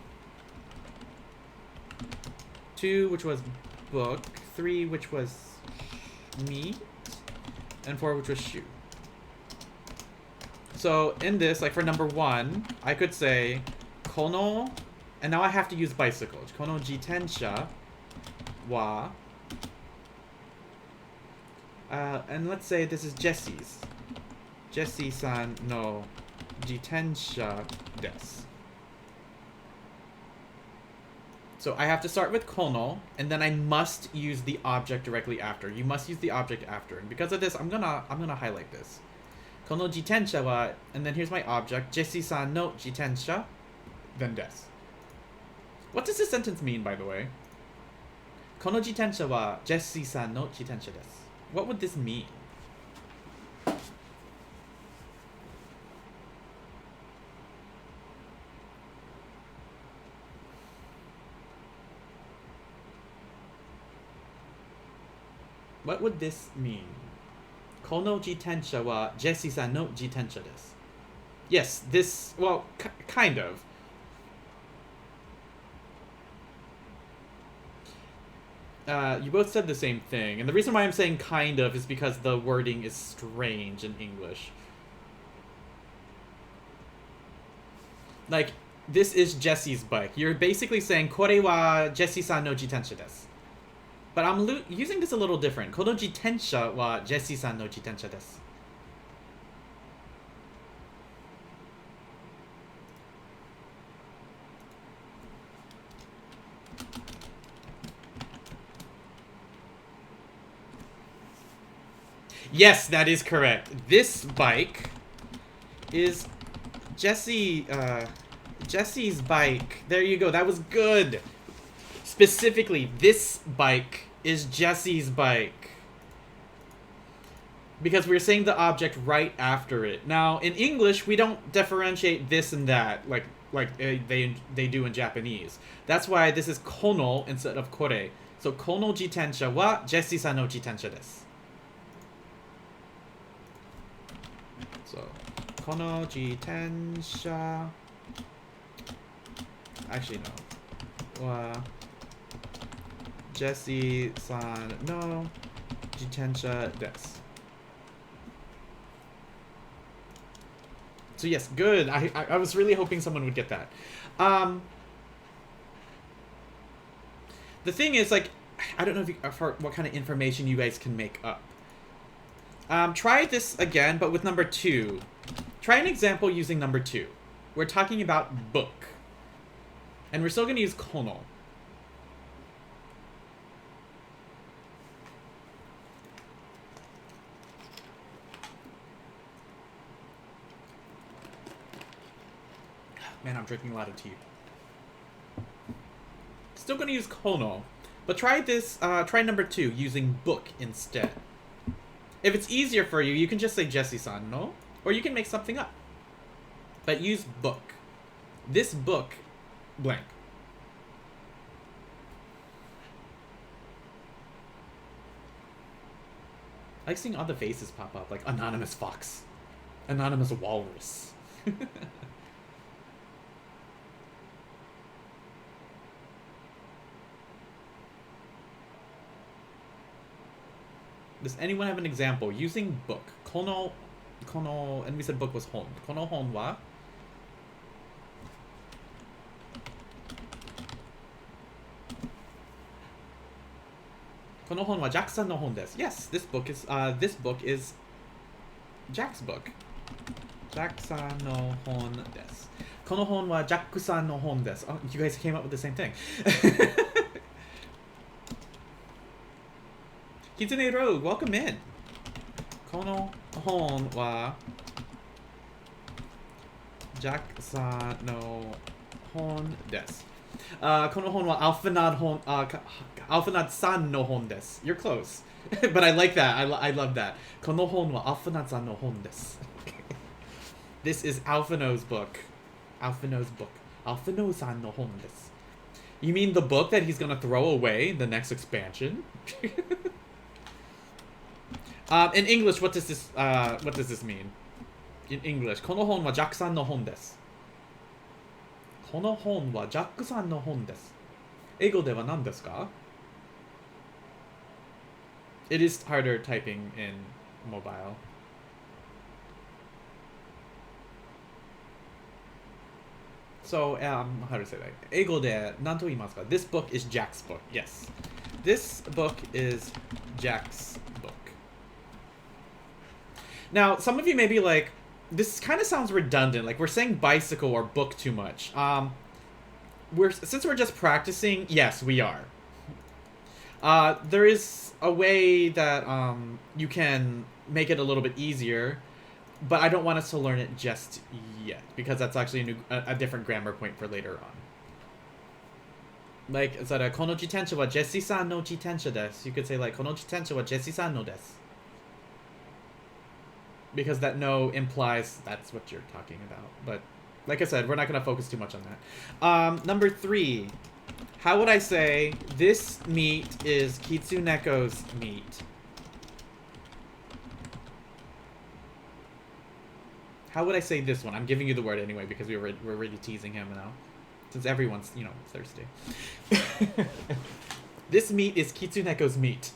[SPEAKER 1] 2, which was book. 3, which was meat. And 4, which was shoe. So in this, like for number 1, I could say kono, and now I have to use bicycle. Kono jitensha wa. And let's say this is Jesse's. Jesse-san no jitensha desu. So I have to start with kono, and then I must use the object directly after. You must use the object after. And because of this, I'm gonna highlight this. Kono jitensha wa, and then here's my object. Jesse-san no jitensha, then desu. What does this sentence mean, by the way? Kono jitensha wa Jesse-san no jitensha desu. What would this mean? What would this mean? Kono jitensha wa Jesse-san no jitensha desu. Yes, this, well, kind of. You both said the same thing, and the reason why I'm saying kind of is because the wording is strange in English. Like, this is Jesse's bike. You're basically saying, kore wa Jesse-san no jitensha desu. But I'm using this a little different. Kono jitensha wa Jesse-san no jitensha desu. Yes, that is correct. This bike is Jesse, Jesse's bike. There you go. That was good. Specifically, this bike is Jesse's bike. Because we're saying the object right after it. Now, in English, we don't differentiate this and that like they do in Japanese. That's why this is kono instead of kore. So, kono jitensha wa Jesse-san no jitensha desu. So, kono jitensha... Actually, no. Jesse-san no jitensha desu. So yes, good. I was really hoping someone would get that. The thing is, like, I don't know if what kind of information you guys can make up. Try this again, but with number 2. Try an example using number 2. We're talking about book. And we're still going to use kono. Man, I'm drinking a lot of tea. Still gonna use kono. But try this, try number 2, using book instead. If it's easier for you, you can just say Jesse-san no? Or you can make something up. But use book. This book, blank. I like seeing all the faces pop up, like Anonymous Fox. Anonymous Walrus. Does anyone have an example using book? Kono, and we said book was hon. Kono hon wa? Kono hon wa Jack-san no hon desu. Yes, this book is Jack's book. Jack-san no hon desu. Kono hon wa Jack-san no hon desu. Oh, you guys came up with the same thing. Kitsune Rogue, welcome in. Kono hon wa Jack-san no hon desu. Kono hon wa Alphanad-san no hon desu. You're close. But I like that. I love that. Kono hon wa Alphanad-san no hon desu. This is Alphino's book. Alphino's book. Alphino-san no hon desu. You mean the book that he's gonna throw away in the next expansion? In English, what does this mean? In English, この本はジャックさんの本です。この本はジャックさんの本です。英語では何ですか? It is harder typing in mobile. So, how to say that? 英語で何と言いますか? This book is Jack's book. Yes. This book is Jack's book. Now, some of you may be like, this kind of sounds redundant. Like, we're saying bicycle or book too much. Since we're just practicing, yes, we are. There is a way that you can make it a little bit easier, but I don't want us to learn it just yet, because that's actually a different grammar point for later on. Like, instead of この自転車はジェシーさんの自転車です. You could say like この自転車はジェシーさんのです. Because that no implies that's what you're talking about. But like I said, we're not going to focus too much on that. Number 3. How would I say this meat is Kitsuneko's meat? How would I say this one? I'm giving you the word anyway because we're already teasing him now. Since everyone's, thirsty. This meat is Kitsuneko's meat.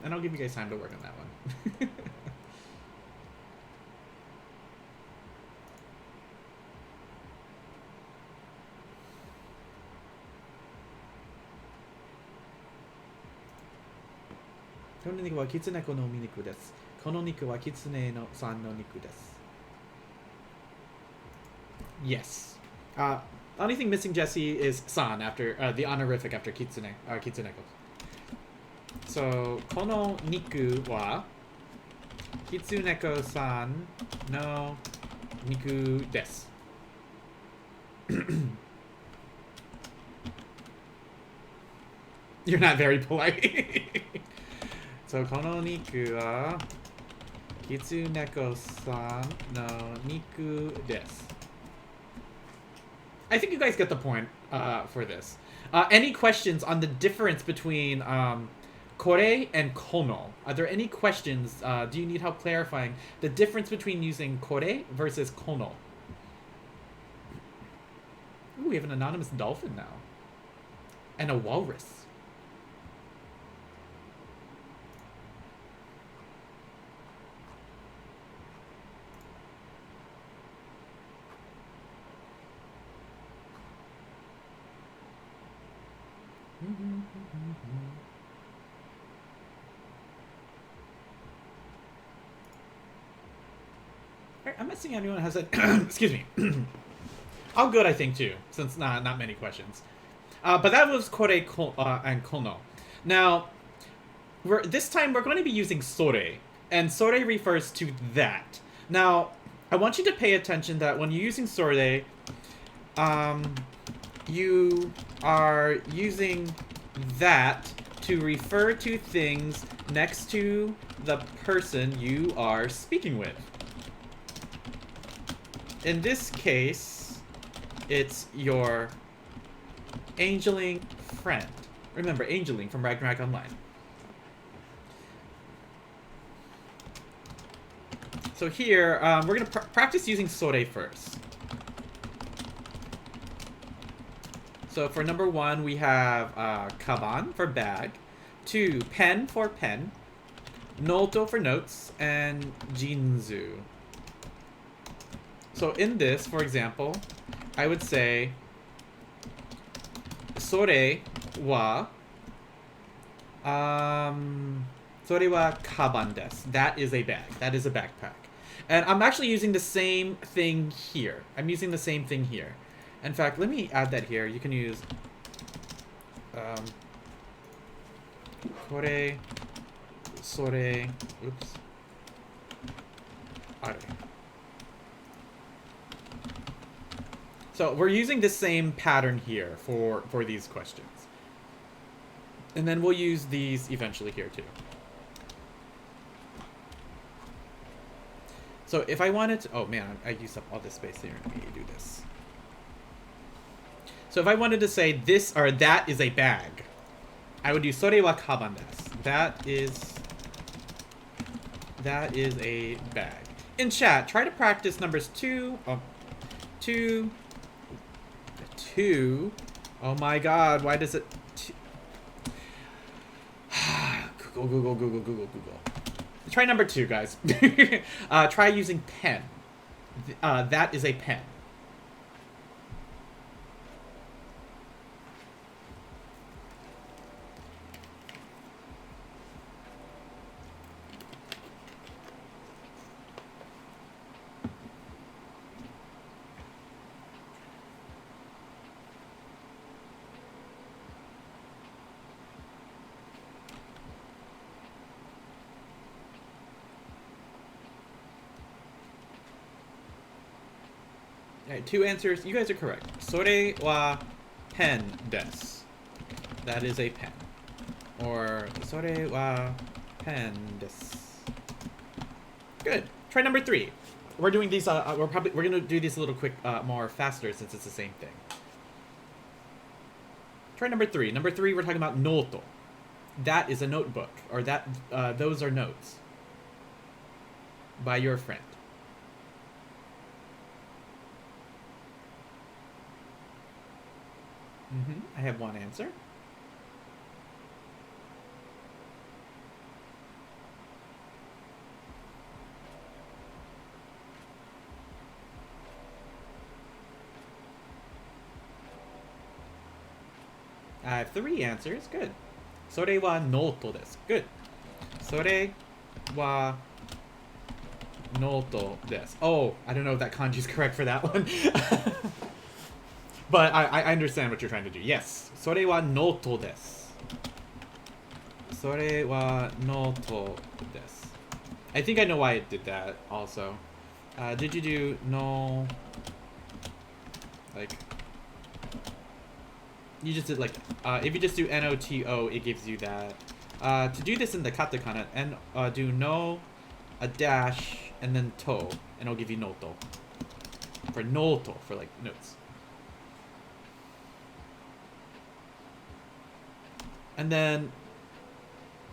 [SPEAKER 1] And I'll give you guys time to work on that one. Kononiku wa kitsuneko no miniku desu. Kono niku wa kitsune no san no niku desu. Yes. Only thing missing, Jesse, is san after the honorific after kitsune, kitsuneko. So, kono niku wa kitsuneko-san no niku desu. You're not very polite. So, kono niku wa kitsuneko-san no niku desu. I think you guys get the point for this. Any questions on the difference between kore and kono? Are there any questions? Do you need help clarifying the difference between using kore versus kono? Ooh, we have an anonymous dolphin now. And a walrus. I'm not seeing anyone has a excuse me. All good, I think, too, since not many questions. But that was kore and kono. Now, this time we're going to be using sore, and sore refers to that. Now, I want you to pay attention that when you're using sore, you are using that to refer to things next to the person you are speaking with. In this case, it's your angeling friend. Remember, angeling from Ragnarok Online. So here, we're going to practice using sore first. So for number 1, we have kaban for bag, 2, pen for pen, noto for notes, and jinzu. So in this, for example, I would say sore wa kaban desu. That is a bag. That is a backpack. And I'm actually using the same thing here. I'm using the same thing here. In fact, let me add that here. You can use kore, sore, oops, are. So we're using the same pattern here for these questions. And then we'll use these eventually here too. So if I wanted to, oh man, I used up all this space here. Let me do this. So if I wanted to say this or that is a bag, I would use sore wa kaban desu. That is a bag. In chat, try to practice numbers 2. Oh my god, why does it... Google. Try number 2, guys. Try using pen. That is a pen. Alright, 2 answers. You guys are correct. Sore wa pen desu. That is a pen. Or sore wa pen desu. Good. Try number 3. We're doing these. We're gonna do these a little quick, more faster since it's the same thing. Try number 3. Number 3, we're talking about noto. That is a notebook, or that those are notes by your friend. I have 1 answer. I have 3 answers. Good. Sore wa noto desu. Good. Sore wa noto desu. Oh, I don't know if that kanji is correct for that one. But I understand what you're trying to do. Yes. それは noto desu. それは noto desu. I think I know why it did that also. Did you do no... Like... You just did like... if you just do N-O-T-O, it gives you that. To do this in the katakana, and do no, a dash, and then to, and it'll give you noto. For noto, for like notes. And then...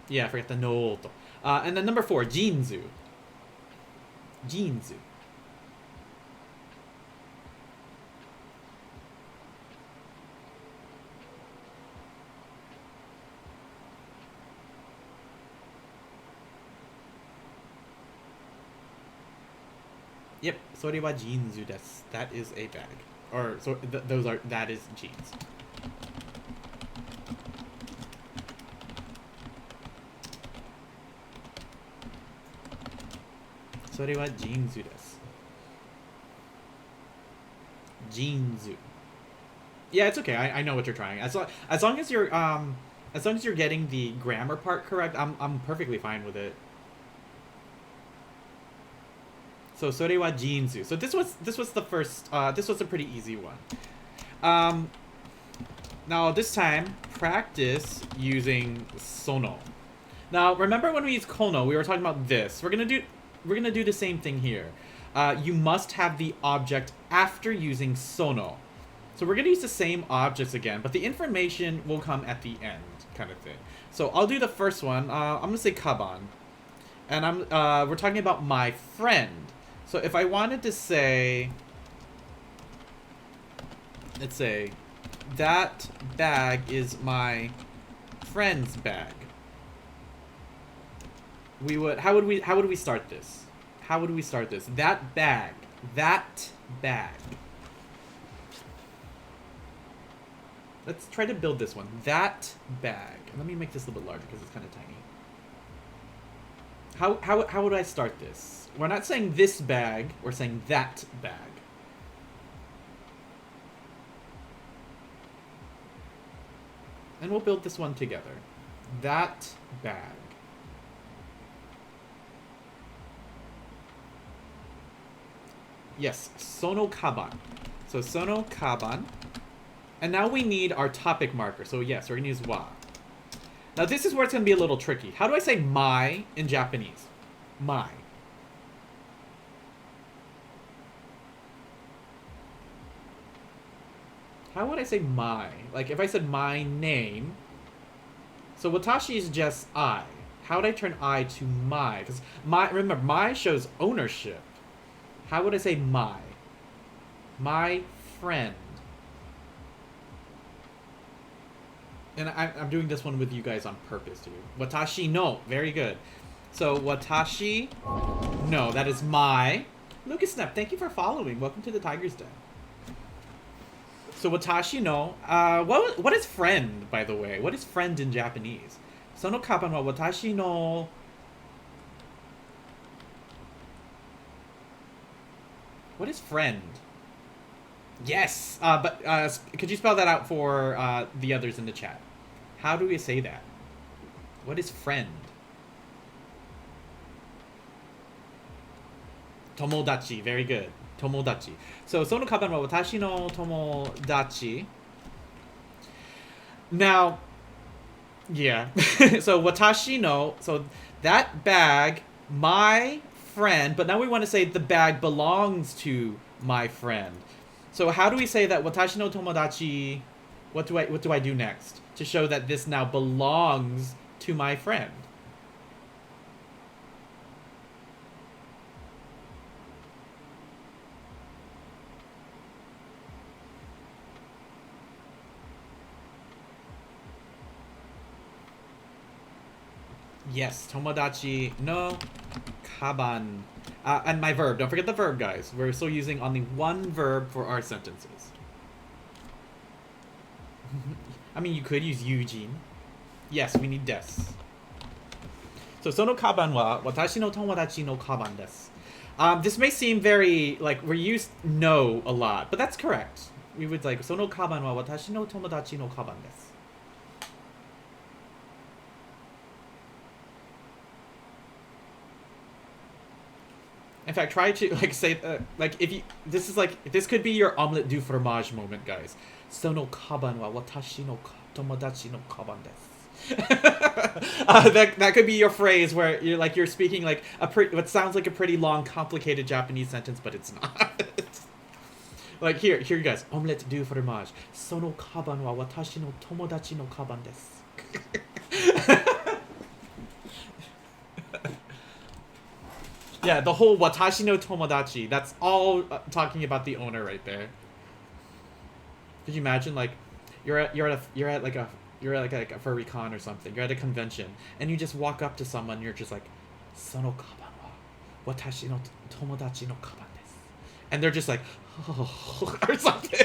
[SPEAKER 1] Yeah, I forgot the noto. And then number 4, jinzu. Jinzu. Yep, それは jinzu desu. That is a bag. Or, so, those are, that is jeans. Sore wa jinzu desu. Jinzu. Yeah, it's okay. I know what you're trying. As long as you're getting the grammar part correct, I'm perfectly fine with it. So sore wa jinzu. So this was the first. This was a pretty easy one. Now this time practice using sono. Now remember when we used kono, we were talking about this. We're gonna do the same thing here. You must have the object after using sono. So we're gonna use the same objects again, but the information will come at the end, kind of thing. So I'll do the first one. I'm gonna say kaban, and we're talking about my friend. So if I wanted to say, let's say, that bag is my friend's bag. We would, how would we start this? How would we start this? That bag. Let's try to build this one. That bag. Let me make this a little bit larger because it's kind of tiny. How would I start this? We're not saying this bag, we're saying that bag. And we'll build this one together. That bag. Yes, sono kaban. So sono kaban. And now we need our topic marker. So yes, we're gonna use wa. Now this is where it's gonna be a little tricky. How do I say my in Japanese? My. How would I say my? Like if I said my name. So watashi is just I. How would I turn I to my? Because my, remember, my shows ownership. How would I say my? My friend. And I'm doing this one with you guys on purpose too. Watashi no. Very good. So watashi no. That is my. Lucas Snap, thank you for following. Welcome to the Tiger's Den. So watashi no. What is friend, by the way? What is friend in Japanese? Sono kaban wa watashi no. What is friend? Yes, but could you spell that out for the others in the chat? How do we say that? What is friend? Tomodachi, very good. Tomodachi. So, sono kaban wa watashi no tomodachi. Now, yeah. So, watashi no, so that bag, my friend, but now we want to say the bag belongs to my friend. So how do we say that watashi no tomodachi? What do I do next to show that this now belongs to my friend? Yes, tomodachi no kaban. And my verb. Don't forget the verb, guys. We're still using only one verb for our sentences. I mean, you could use Eugene. Yes, we need des. So, sono kaban wa watashi no tomodachi no kaban desu. This may seem very, like, we're used no a lot, but that's correct. We would like, そのカバンは私の友達のカバンです. In fact, try to, like, say, like, if you, this is like, this could be your omelette du fromage moment, guys. そのカバンは私の友達のカバンです. That could be your phrase where you're speaking like what sounds like a pretty long, complicated Japanese sentence, but it's not. Like here you guys, omelette du fromage. そのカバンは私の友達のカバンです. Yeah, the whole watashi no tomodachi. That's all talking about the owner right there. Could you imagine, like, you're at like a furry con or something. You're at a convention and you just walk up to someone. And you're just like, そのカバンは私の友達のカバンです. And they're just like, oh, or something.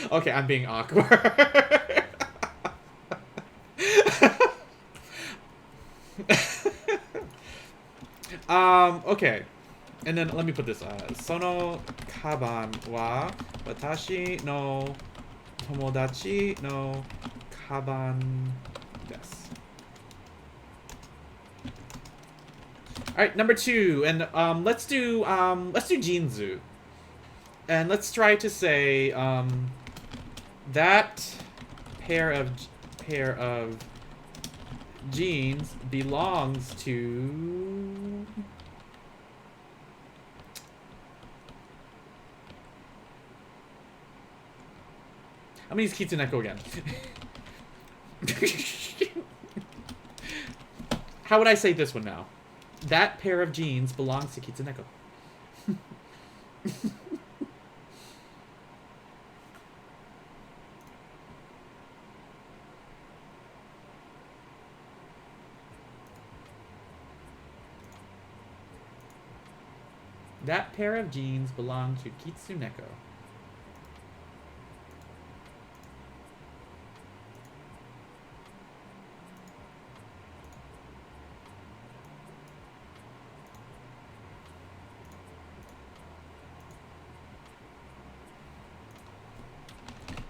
[SPEAKER 1] Okay, I'm being awkward. Okay. And then let me put this. そのカバンは私の友達のカバンです. All right, number 2, and let's do jinzu, and let's try to say that pair of jeans belongs to. I'm gonna use Kitsuneko again. How would I say this one now? That pair of jeans belongs to Kitsuneko. That pair of jeans belong to Kitsuneko.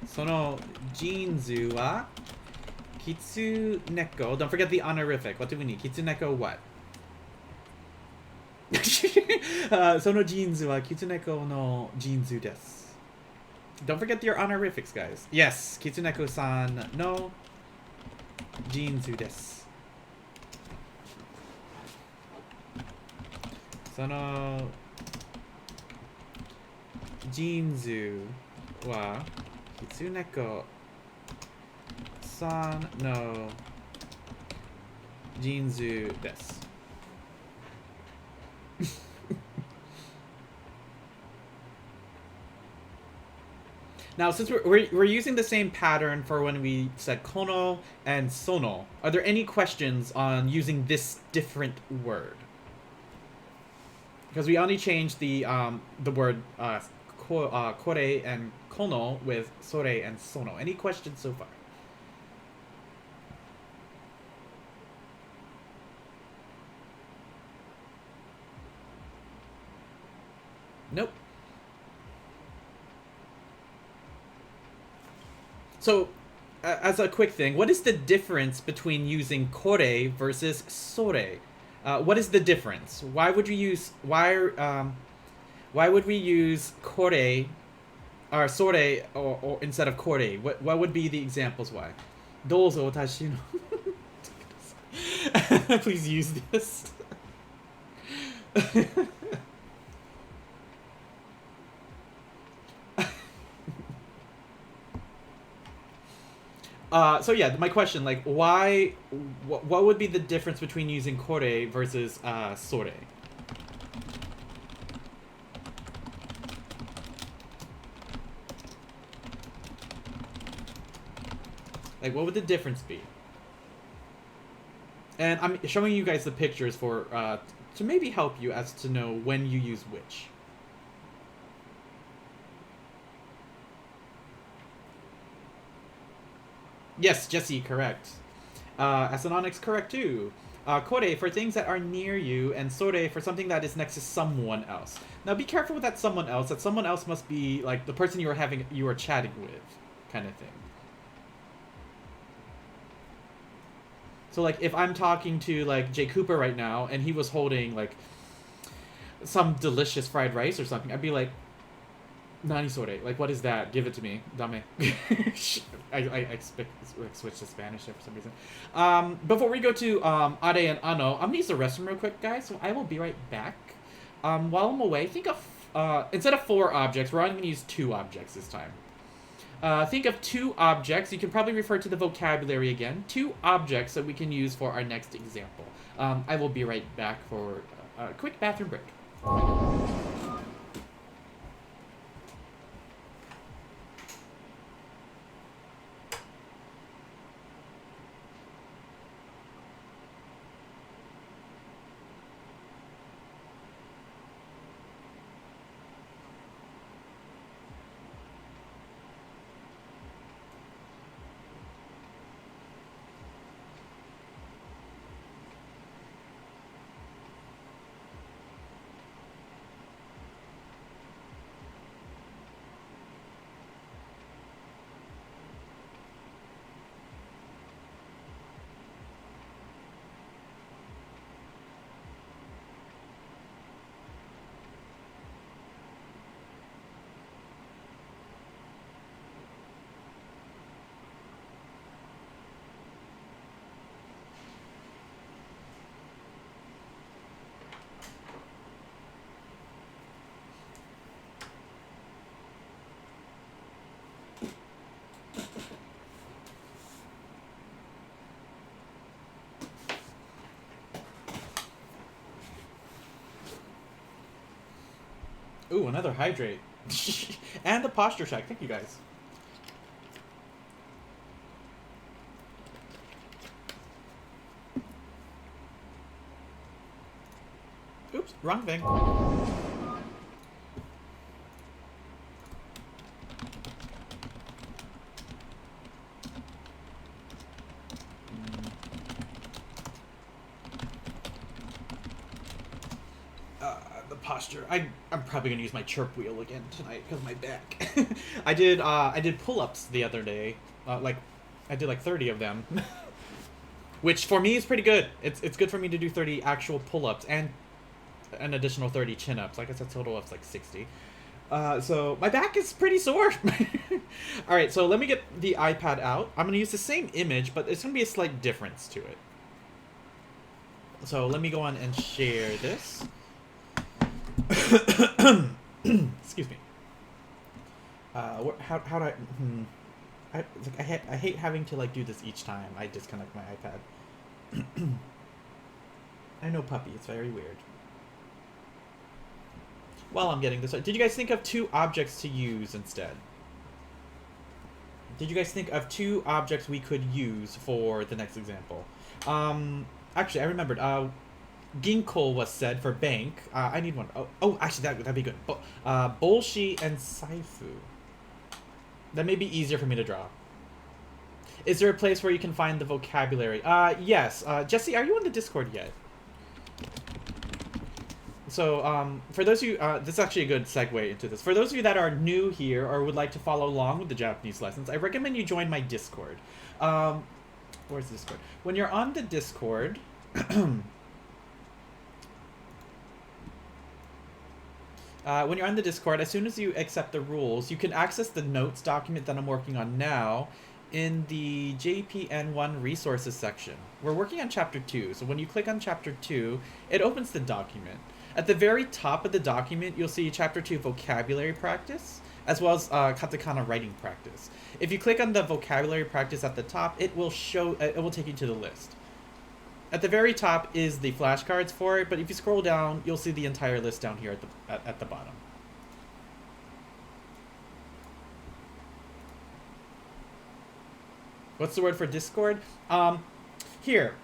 [SPEAKER 1] Sono jinzu wa Kitsuneko. Don't forget the honorific. What do we need? Kitsuneko what? Sono jinzu wa Kitsuneko no jinzu desu. Don't forget your honorifics, guys. Yes, Kitsuneko-san no jinzu desu. Sono jinzu wa Kitsuneko-san no jinzu desu. Now, since we're using the same pattern for when we said kono and sono, are there any questions on using this different word? Because we only changed the word kore and kono with sore and sono. Any questions so far? Nope. So, as a quick thing, what is the difference between using kore versus sore? What is the difference? Why would we use kore or sore or instead of kore? What would be the examples why? Dozo watashi no. Please use this. So yeah, my question, like, why? What would be the difference between using kore versus sore? Like, what would the difference be? And I'm showing you guys the pictures for to maybe help you as to know when you use which. Yes, Jesse, correct. Asanonix, correct too. Kore for things that are near you, and sore for something that is next to someone else. Now be careful with that someone else. That someone else must be like the person you are chatting with, kind of thing. So like if I'm talking to like Jay Cooper right now and he was holding like some delicious fried rice or something, I'd be like, Nani sore? Like, what is that? Give it to me. Dame. I switched to Spanish there for some reason. Before we go to Are and Ano, I'm going to use the restroom real quick, guys, so I will be right back. While I'm away, think of, instead of 4 objects, we're only going to use 2 objects this time. Think of 2 objects. You can probably refer to the vocabulary again. 2 objects that we can use for our next example. I will be right back for a quick bathroom break. Ooh, another hydrate. And the posture check. Thank you, guys. Oops, wrong thing. Posture. I'm probably gonna use my chirp wheel again tonight because of my back. I did pull-ups the other day. I did like 30 of them, which for me is pretty good. It's good for me to do 30 actual pull-ups and an additional 30 chin-ups. Like I said, total of like 60. So my back is pretty sore. All right, so let me get the iPad out. I'm gonna use the same image, but there's gonna be a slight difference to it. So let me go on and share this. Excuse me. How do I hate having to like do this each time I disconnect my iPad. I know, puppy. It's very weird. While I'm getting this, did you guys think of 2 objects to use instead? Did you guys think of 2 objects we could use for the next example? Actually, I remembered. Ginko was said for bank. I need one. Oh, actually, that'd be good. Bolshi and Saifu. That may be easier for me to draw. Is there a place where you can find the vocabulary? Yes. Jesse, are you on the Discord yet? So, for those of you, this is actually a good segue into this. For those of you that are new here or would like to follow along with the Japanese lessons, I recommend you join my Discord. Where's the Discord? When you're on the Discord... when you're on the Discord, as soon as you accept the rules, you can access the notes document that I'm working on now in the JPN1 resources section. We're working on chapter 2, so when you click on chapter 2, it opens the document. At the very top of the document, you'll see chapter 2 vocabulary practice, as well as katakana writing practice. If you click on the vocabulary practice at the top, it will take you to the list. At the very top is the flashcards for it, but if you scroll down, you'll see the entire list down here at the bottom. What's the word for Discord? Here.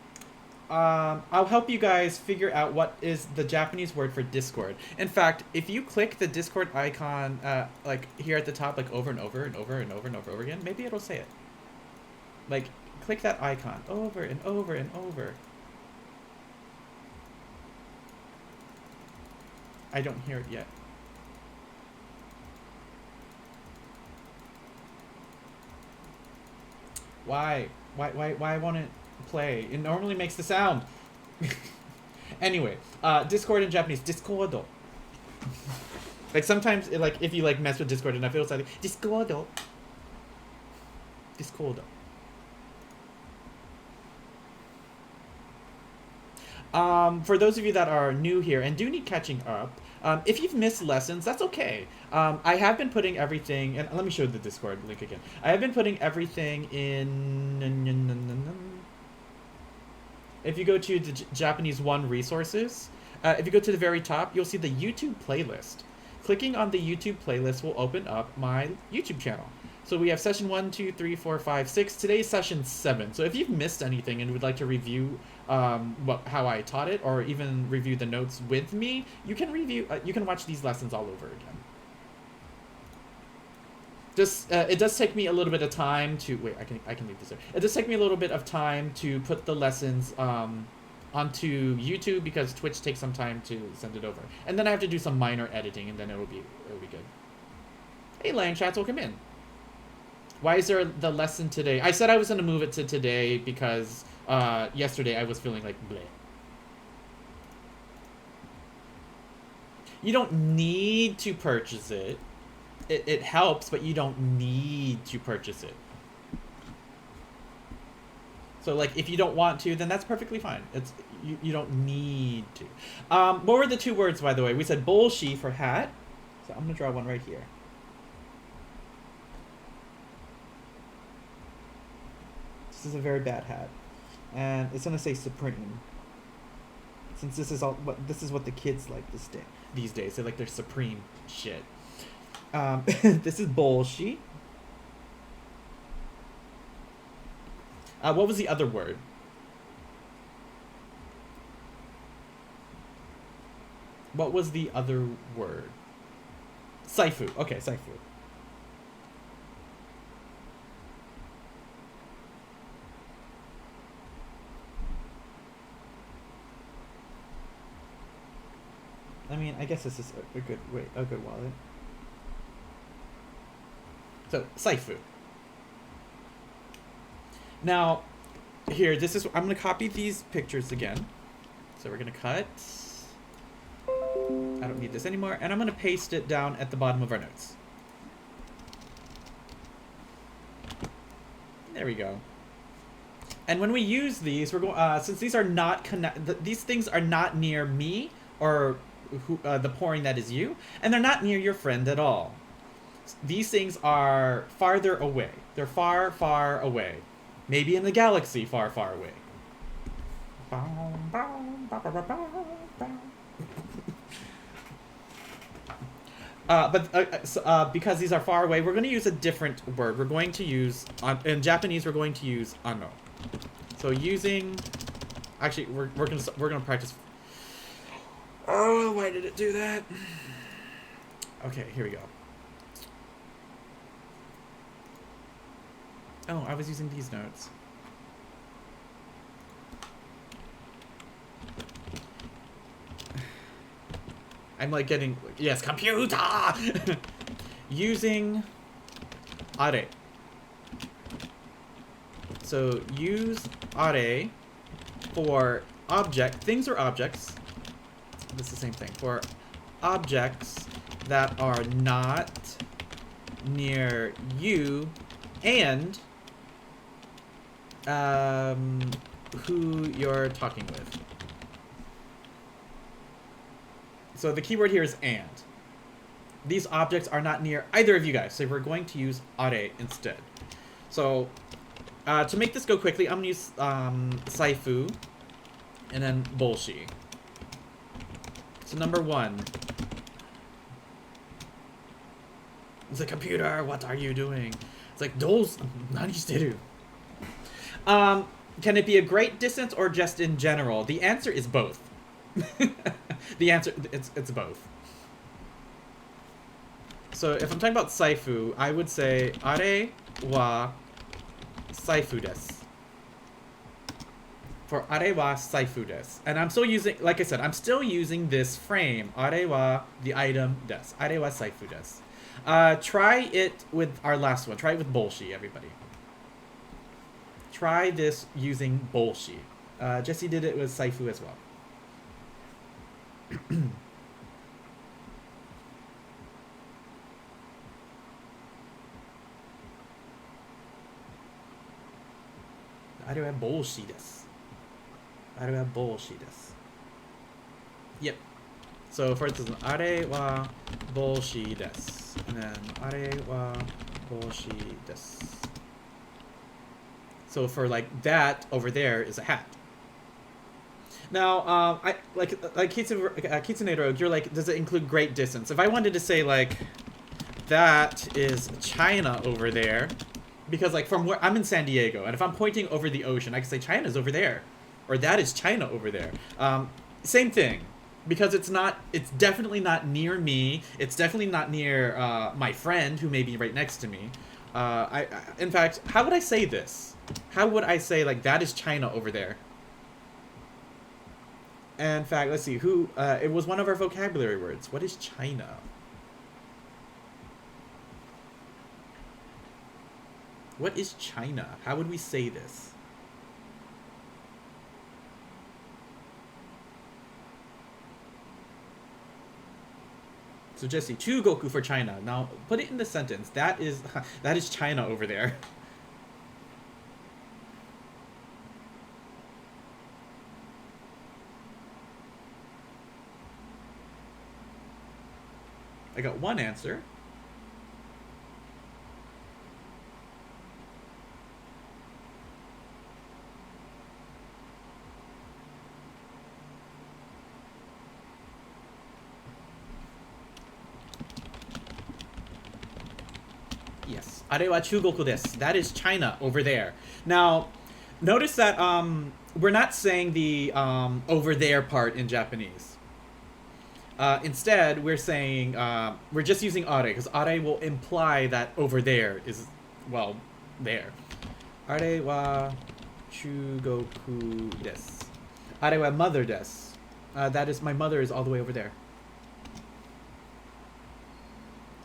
[SPEAKER 1] I'll help you guys figure out what is the Japanese word for Discord. In fact, if you click the Discord icon, like here at the top, like over and over and over and over and over again, maybe it'll say it. Like, click that icon over and over and over. I don't hear it yet. Why? Why won't it play? It normally makes the sound. Anyway, Discord in Japanese, Discordo. Like sometimes, like if you like mess with Discord enough, it'll say like, Discordo. Discordo. For those of you that are new here and do need catching up, if you've missed lessons, that's okay. I have been putting everything, and let me show the Discord link again. I have been putting everything in. If you go to the Japanese 1 resources, if you go to the very top, you'll see the YouTube playlist. Clicking on the YouTube playlist will open up my YouTube channel. So we have session 1, 2, 3, 4, 5, 6. Today's session 7. So if you've missed anything and would like to review how I taught it, or even review the notes with me, you can you can watch these lessons all over again. Just it does take me a little bit of time to wait. I can leave this there. It does take me a little bit of time to put the lessons onto YouTube because Twitch takes some time to send it over, and then I have to do some minor editing, and then it'll be good. Hey, Land Chats, welcome in. Why is there the lesson today? I said I was going to move it to today because yesterday I was feeling like bleh. You don't need to purchase it. It helps, but you don't need to purchase it. So like if you don't want to, then that's perfectly fine. It's you don't need to. What were the 2 words, by the way? We said bolshi for hat. So I'm going to draw one right here. This is a very bad hat, and it's gonna say Supreme. Since this is what the kids like these days. They like their Supreme shit. This is bolshi. What was the other word? What was the other word? Saifu. Okay, saifu. I mean, I guess this is a good wallet. So, saifu. Now, here, I'm going to copy these pictures again. So we're going to cut. I don't need this anymore. And I'm going to paste it down at the bottom of our notes. There we go. And when we use these, we're going, since these are not these things are not near me or the pouring that is you, and they're not near your friend at all. These things are farther away. They're far, far away. Maybe in the galaxy far, far away. Because these are far away, we're going to use a different word. We're going to use, in Japanese, we're going to use ano. So using, actually, we're gonna practice. Oh, why did it do that? Okay, here we go. Oh, I was using these notes. I'm like getting, yes, computer! Using are. So use are for things or objects. It's the same thing. For objects that are not near you and who you're talking with. So the keyword here is and. These objects are not near either of you guys, so we're going to use are instead. So to make this go quickly, I'm going to use saifu and then bolshi. So number 1. It's a computer, what are you doing? It's like, nani shiteru? Can it be a great distance or just in general? The answer is both. The answer, it's both. So if I'm talking about saifu, I would say, are wa saifu desu. for are wa saifu desu. And I'm still using, like I said, I'm still using this frame. Are wa, the item, desu. Are wa saifu desu. Try it with our last one. Try it with bolshi, everybody. Try this using bolshi. Jesse did it with saifu as well. Are wa bolshi desu. Are wa bolshi desu. Yep. So for instance, are wa bolshi desu. And then are wa bolshi desu. So for like that over there is a hat. Now, I like Kitsunero, you're like, does it include great distance? If I wanted to say like, that is China over there, because like from where I'm in San Diego, and if I'm pointing over the ocean, I can say China's over there, or that is China over there. Same thing, because it's definitely not near me. It's definitely not near my friend who may be right next to me. In fact, how would I say this? How would I say like that is China over there? In fact, let's see who. It was one of our vocabulary words. What is China? What is China? How would we say this? So Jesse, Chugoku for China. Now put it in the sentence. That is China over there. I got one answer. Yes. Are wa Chugoku desu. That is China over there. Now, notice that we're not saying the over there part in Japanese. Instead, we're saying, we're just using are, because are will imply that over there is, well, there. Are wa chugoku desu. Are wa mother desu. That is, my mother is all the way over there.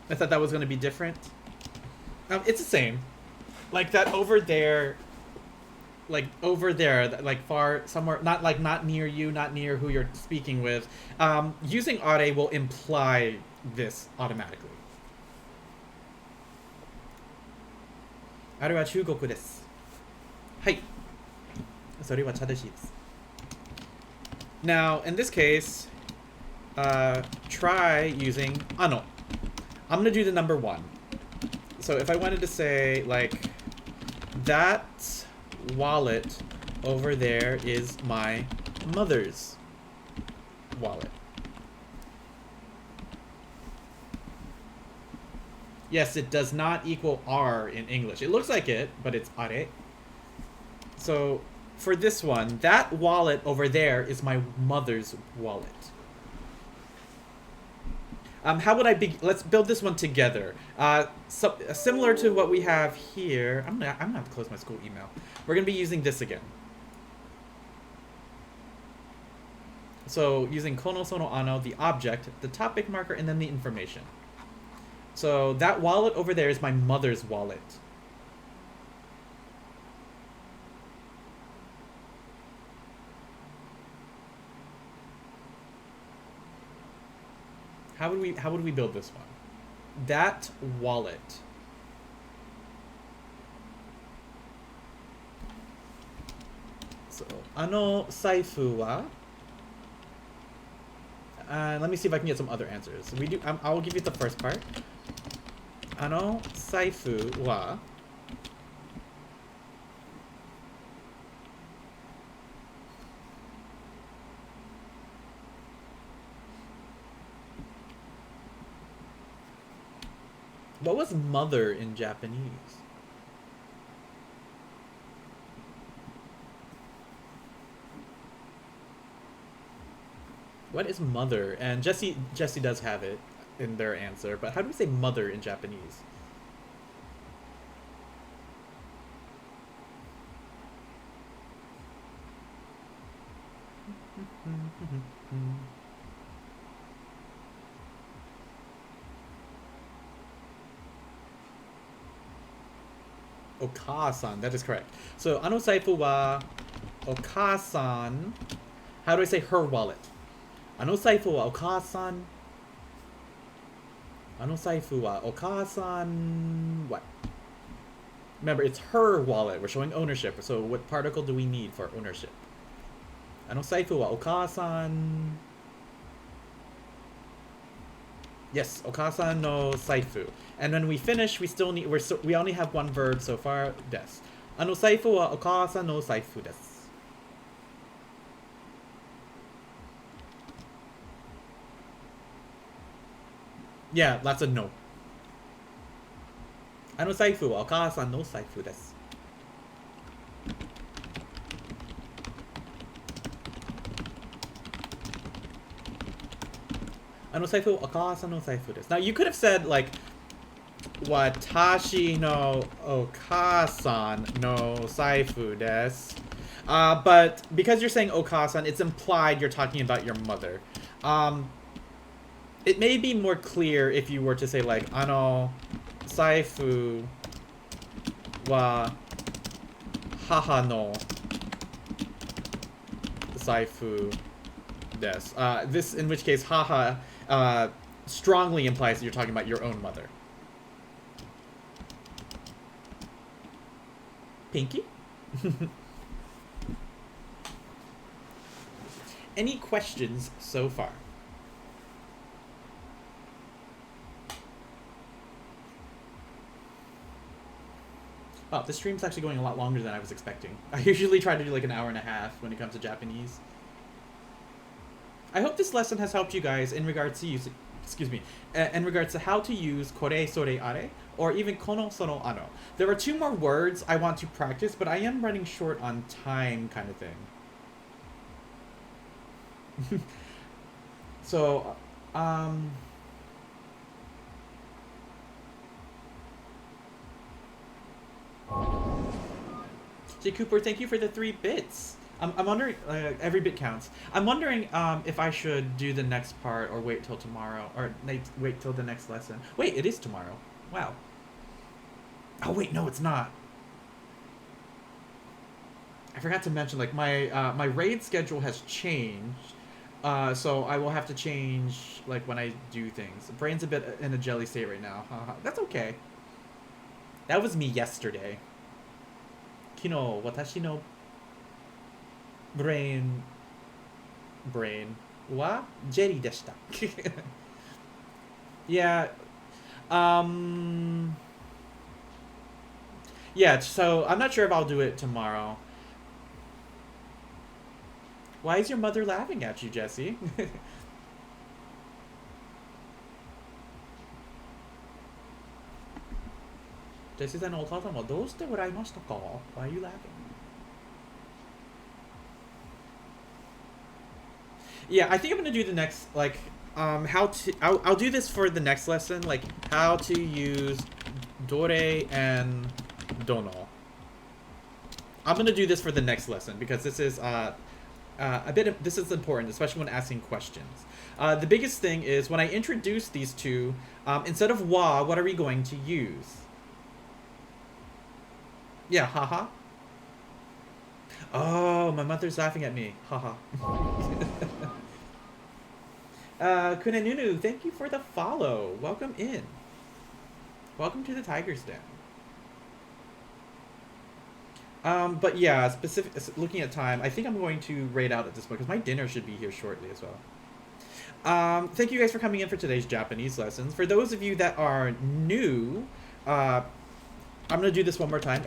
[SPEAKER 1] I thought that was going to be different. It's the same. Like that over there, like far somewhere, not near you, not near who you're speaking with. Using are will imply this automatically. Are wa chugoku desu. Hai. それは正しいです. Now, in this case, try using ano. I'm gonna do the number 1. So if I wanted to say like that wallet over there is my mother's wallet. Yes, it does not equal R in English. It looks like it, but it's are. So for this one, that wallet over there is my mother's wallet. How would I be? Let's build this one together. Similar to what we have here. I'm gonna have to close my school email. We're gonna be using this again. So using kono sono ano, the object, the topic marker, and then the information. So that wallet over there is my mother's wallet. How would we build this one? That wallet. So, ano saifu wa. Let me see if I can get some other answers. I'll give you the first part. Ano saifu wa. What was mother in Japanese? What is mother? And Jesse does have it in their answer, but how do we say mother in Japanese? Okasan, that is correct. So, ano saifu wa Okasan. How do I say her wallet? Ano saifu wa Okasan. Ano saifu wa Okasan. What? Remember, it's her wallet. We're showing ownership. So, what particle do we need for ownership? Ano saifu wa Okasan. Yes, Okasan no saifu. And when we finish, we still need. We only have one verb so far. Des. Ano saifu wa Okasan no saifu desu. Yeah, that's a no. Ano saifu wa Okasan no saifu desu. Ano saifu wa Okasan no saifu desu. Now you could have said like Watashi no Okasan no saifu desu. But because you're saying Okasan, it's implied you're talking about your mother. It may be more clear if you were to say like ano saifu wa haha no saifu desu. This, in which case, haha strongly implies that you're talking about your own mother. Pinky? Any questions so far? Oh, this stream's actually going a lot longer than I was expecting. I usually try to do like an hour and a half when it comes to Japanese. I hope this lesson has helped you guys in regards to use, in regards to how to use kore sore are or even kono sono ano. There are 2 more words I want to practice, but I am running short on time, kind of thing. So, J. Cooper, thank you for the 3 bits. I'm wondering, every bit counts. I'm wondering if I should do the next part or wait till tomorrow, or wait till the next lesson. Wait, it is tomorrow. Wow. Oh wait, no, it's not. I forgot to mention, like, my raid schedule has changed, so I will have to change, like, when I do things. Brain's a bit in a jelly state right now. That's okay. That was me yesterday. Kino, watashi no brain wa jelly deshita. Yeah. Yeah, so I'm not sure if I'll do it tomorrow. Why is your mother laughing at you, Jesse? Jesse-san no okasa-sama wa doushite waraimashita ka? Why are you laughing? Yeah, I think I'm gonna do the next, like, I'll do this for the next lesson, like, how to use dore and dono. I'm gonna do this for the next lesson because this is this is important, especially when asking questions. The biggest thing is when I introduce these 2, instead of wa, what are we going to use? Yeah, haha. Oh, my mother's laughing at me. Haha. Kunenunu, thank you for the follow. Welcome in. Welcome to the Tiger's Den. But yeah, looking at time, I think I'm going to raid out at this point because my dinner should be here shortly as well. Thank you guys for coming in for today's Japanese lessons. For those of you that are new, I'm going to do this one more time,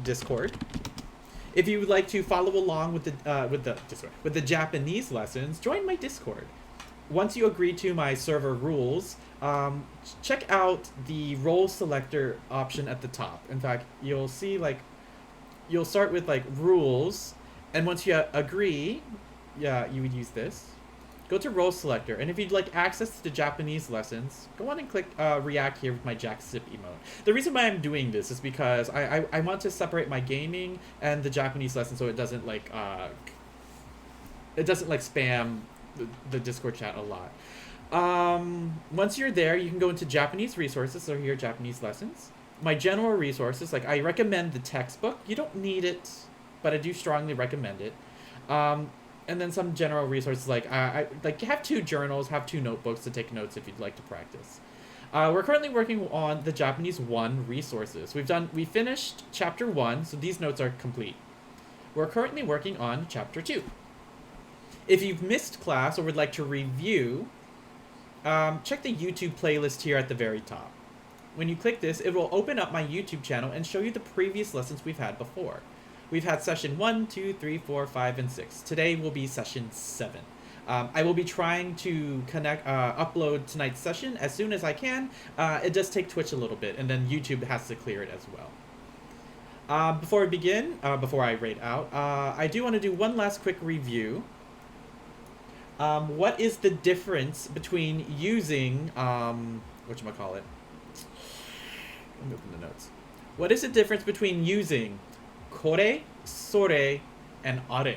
[SPEAKER 1] !Discord. If you would like to follow along with the Japanese lessons, join my Discord. Once you agree to my server rules, check out the role selector option at the top. In fact, you'll see, like, you'll start with, like, rules, and once you agree, yeah, you would use this. Go to role selector, and if you'd like access to the Japanese lessons, go on and click react here with my Jack Sip emote. The reason why I'm doing this is because I want to separate my gaming and the Japanese lesson so it doesn't, like, it doesn't like spam the Discord chat a lot. Once you're there, you can go into Japanese resources, so here are Japanese lessons. My general resources, like I recommend the textbook. You don't need it, but I do strongly recommend it. And then some general resources like I like have 2 journals, have 2 notebooks to take notes if you'd like to practice. We're currently working on the Japanese 1 resources. We finished chapter 1, so these notes are complete. We're currently working on chapter 2. If you've missed class or would like to review, check the YouTube playlist here at the very top. When you click this, it will open up my YouTube channel and show you the previous lessons we've had before. We've had session 1, 2, 3, 4, 5, and 6. Today will be session 7. I will be trying to upload tonight's session as soon as I can. It does take Twitch a little bit, and then YouTube has to clear it as well. Before we begin, before I rate out, I do want to do one last quick review. What is the difference between using, whatchamacallit? Let me open the notes. What is the difference between using kore, sore, and are?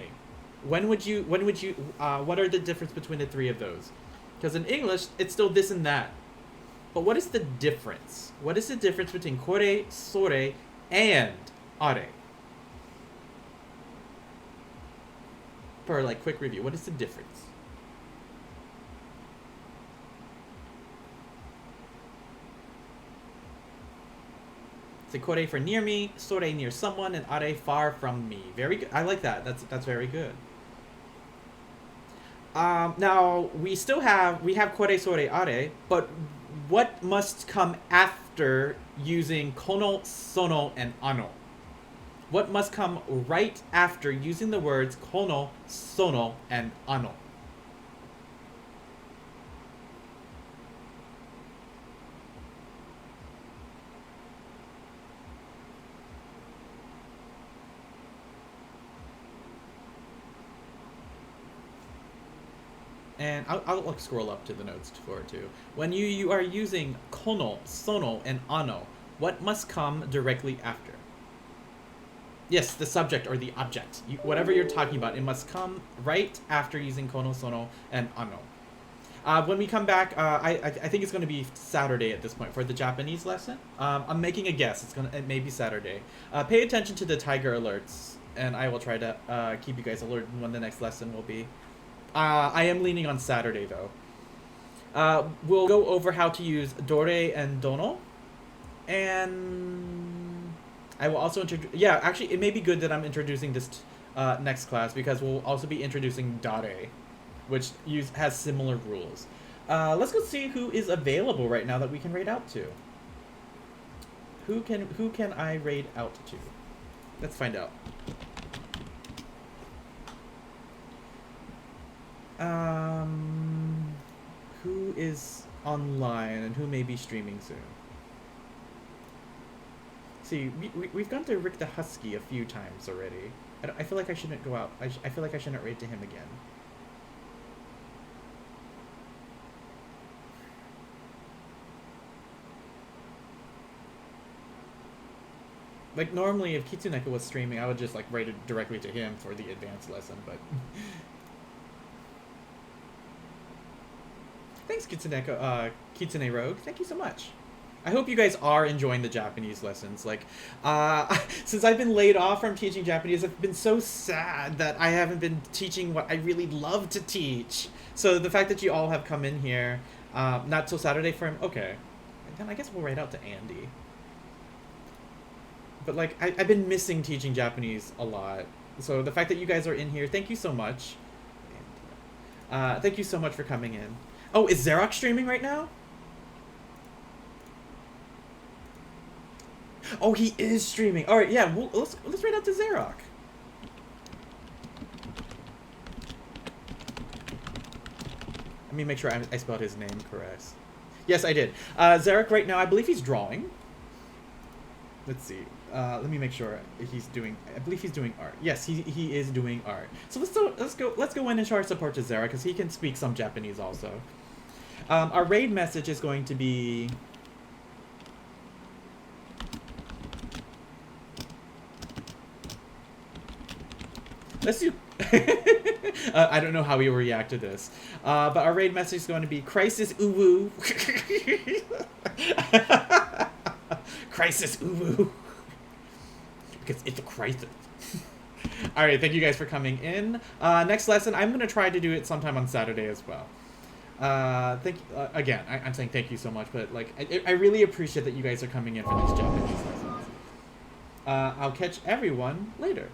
[SPEAKER 1] When would you, what are the difference between the 3 of those? Because in English, it's still this and that. But what is the difference? What is the difference between kore, sore, and are? For like quick review, what is the difference? So kore for near me, sore near someone, and are far from me. Very good. I like that. That's very good. Now we have kore, sore, are, but what must come after using kono, sono, and ano? What must come right after using the words kono, sono, and ano? And I'll scroll up to the notes for it too. When you are using kono, sono, and ano, what must come directly after? Yes, the subject or the object. Whatever you're talking about, it must come right after using kono, sono, and ano. When we come back, I think it's going to be Saturday at this point for the Japanese lesson. I'm making a guess. It may be Saturday. Pay attention to the tiger alerts, and I will try to keep you guys alerted when the next lesson will be. I am leaning on Saturday, though. We'll go over how to use dore and dono. And I will also introduce... Yeah, actually, it may be good that I'm introducing this next class, because we'll also be introducing dare, which has similar rules. Let's go see who is available right now that we can raid out to. Who can I raid out to? Let's find out. Who is online and who may be streaming soon? See, we've gone to Rick the Husky a few times already. I feel like I shouldn't go out. I feel like I shouldn't raid to him again. Like, normally if Kitsuneka was streaming, I would just like raid it directly to him for the advanced lesson, but... Thanks, Kitsune Rogue. Thank you so much. I hope you guys are enjoying the Japanese lessons. Like, since I've been laid off from teaching Japanese, I've been so sad that I haven't been teaching what I really love to teach. So the fact that you all have come in here, not till Saturday for him, okay. Then I guess we'll write out to Andy. But like, I've been missing teaching Japanese a lot. So the fact that you guys are in here, thank you so much. Thank you so much for coming in. Oh, is Xerox streaming right now? Oh, he is streaming. All right, yeah. Let's write out to Xerox. Let me make sure I spelled his name correct. Yes, I did. Xerox right now, I believe he's drawing. Let's see. Let me make sure he's doing. I believe he's doing art. Yes, he is doing art. So let's go in and show our support to Xerox because he can speak some Japanese also. Our raid message is going to be... Let's do... I don't know how we will react to this. But our raid message is going to be Crisis Uwu. Crisis Uwu. Because it's a crisis. Alright, thank you guys for coming in. Next lesson, I'm going to try to do it sometime on Saturday as well. Again, I'm saying thank you so much, but like I really appreciate that you guys are coming in for these Japanese lessons. I'll catch everyone later.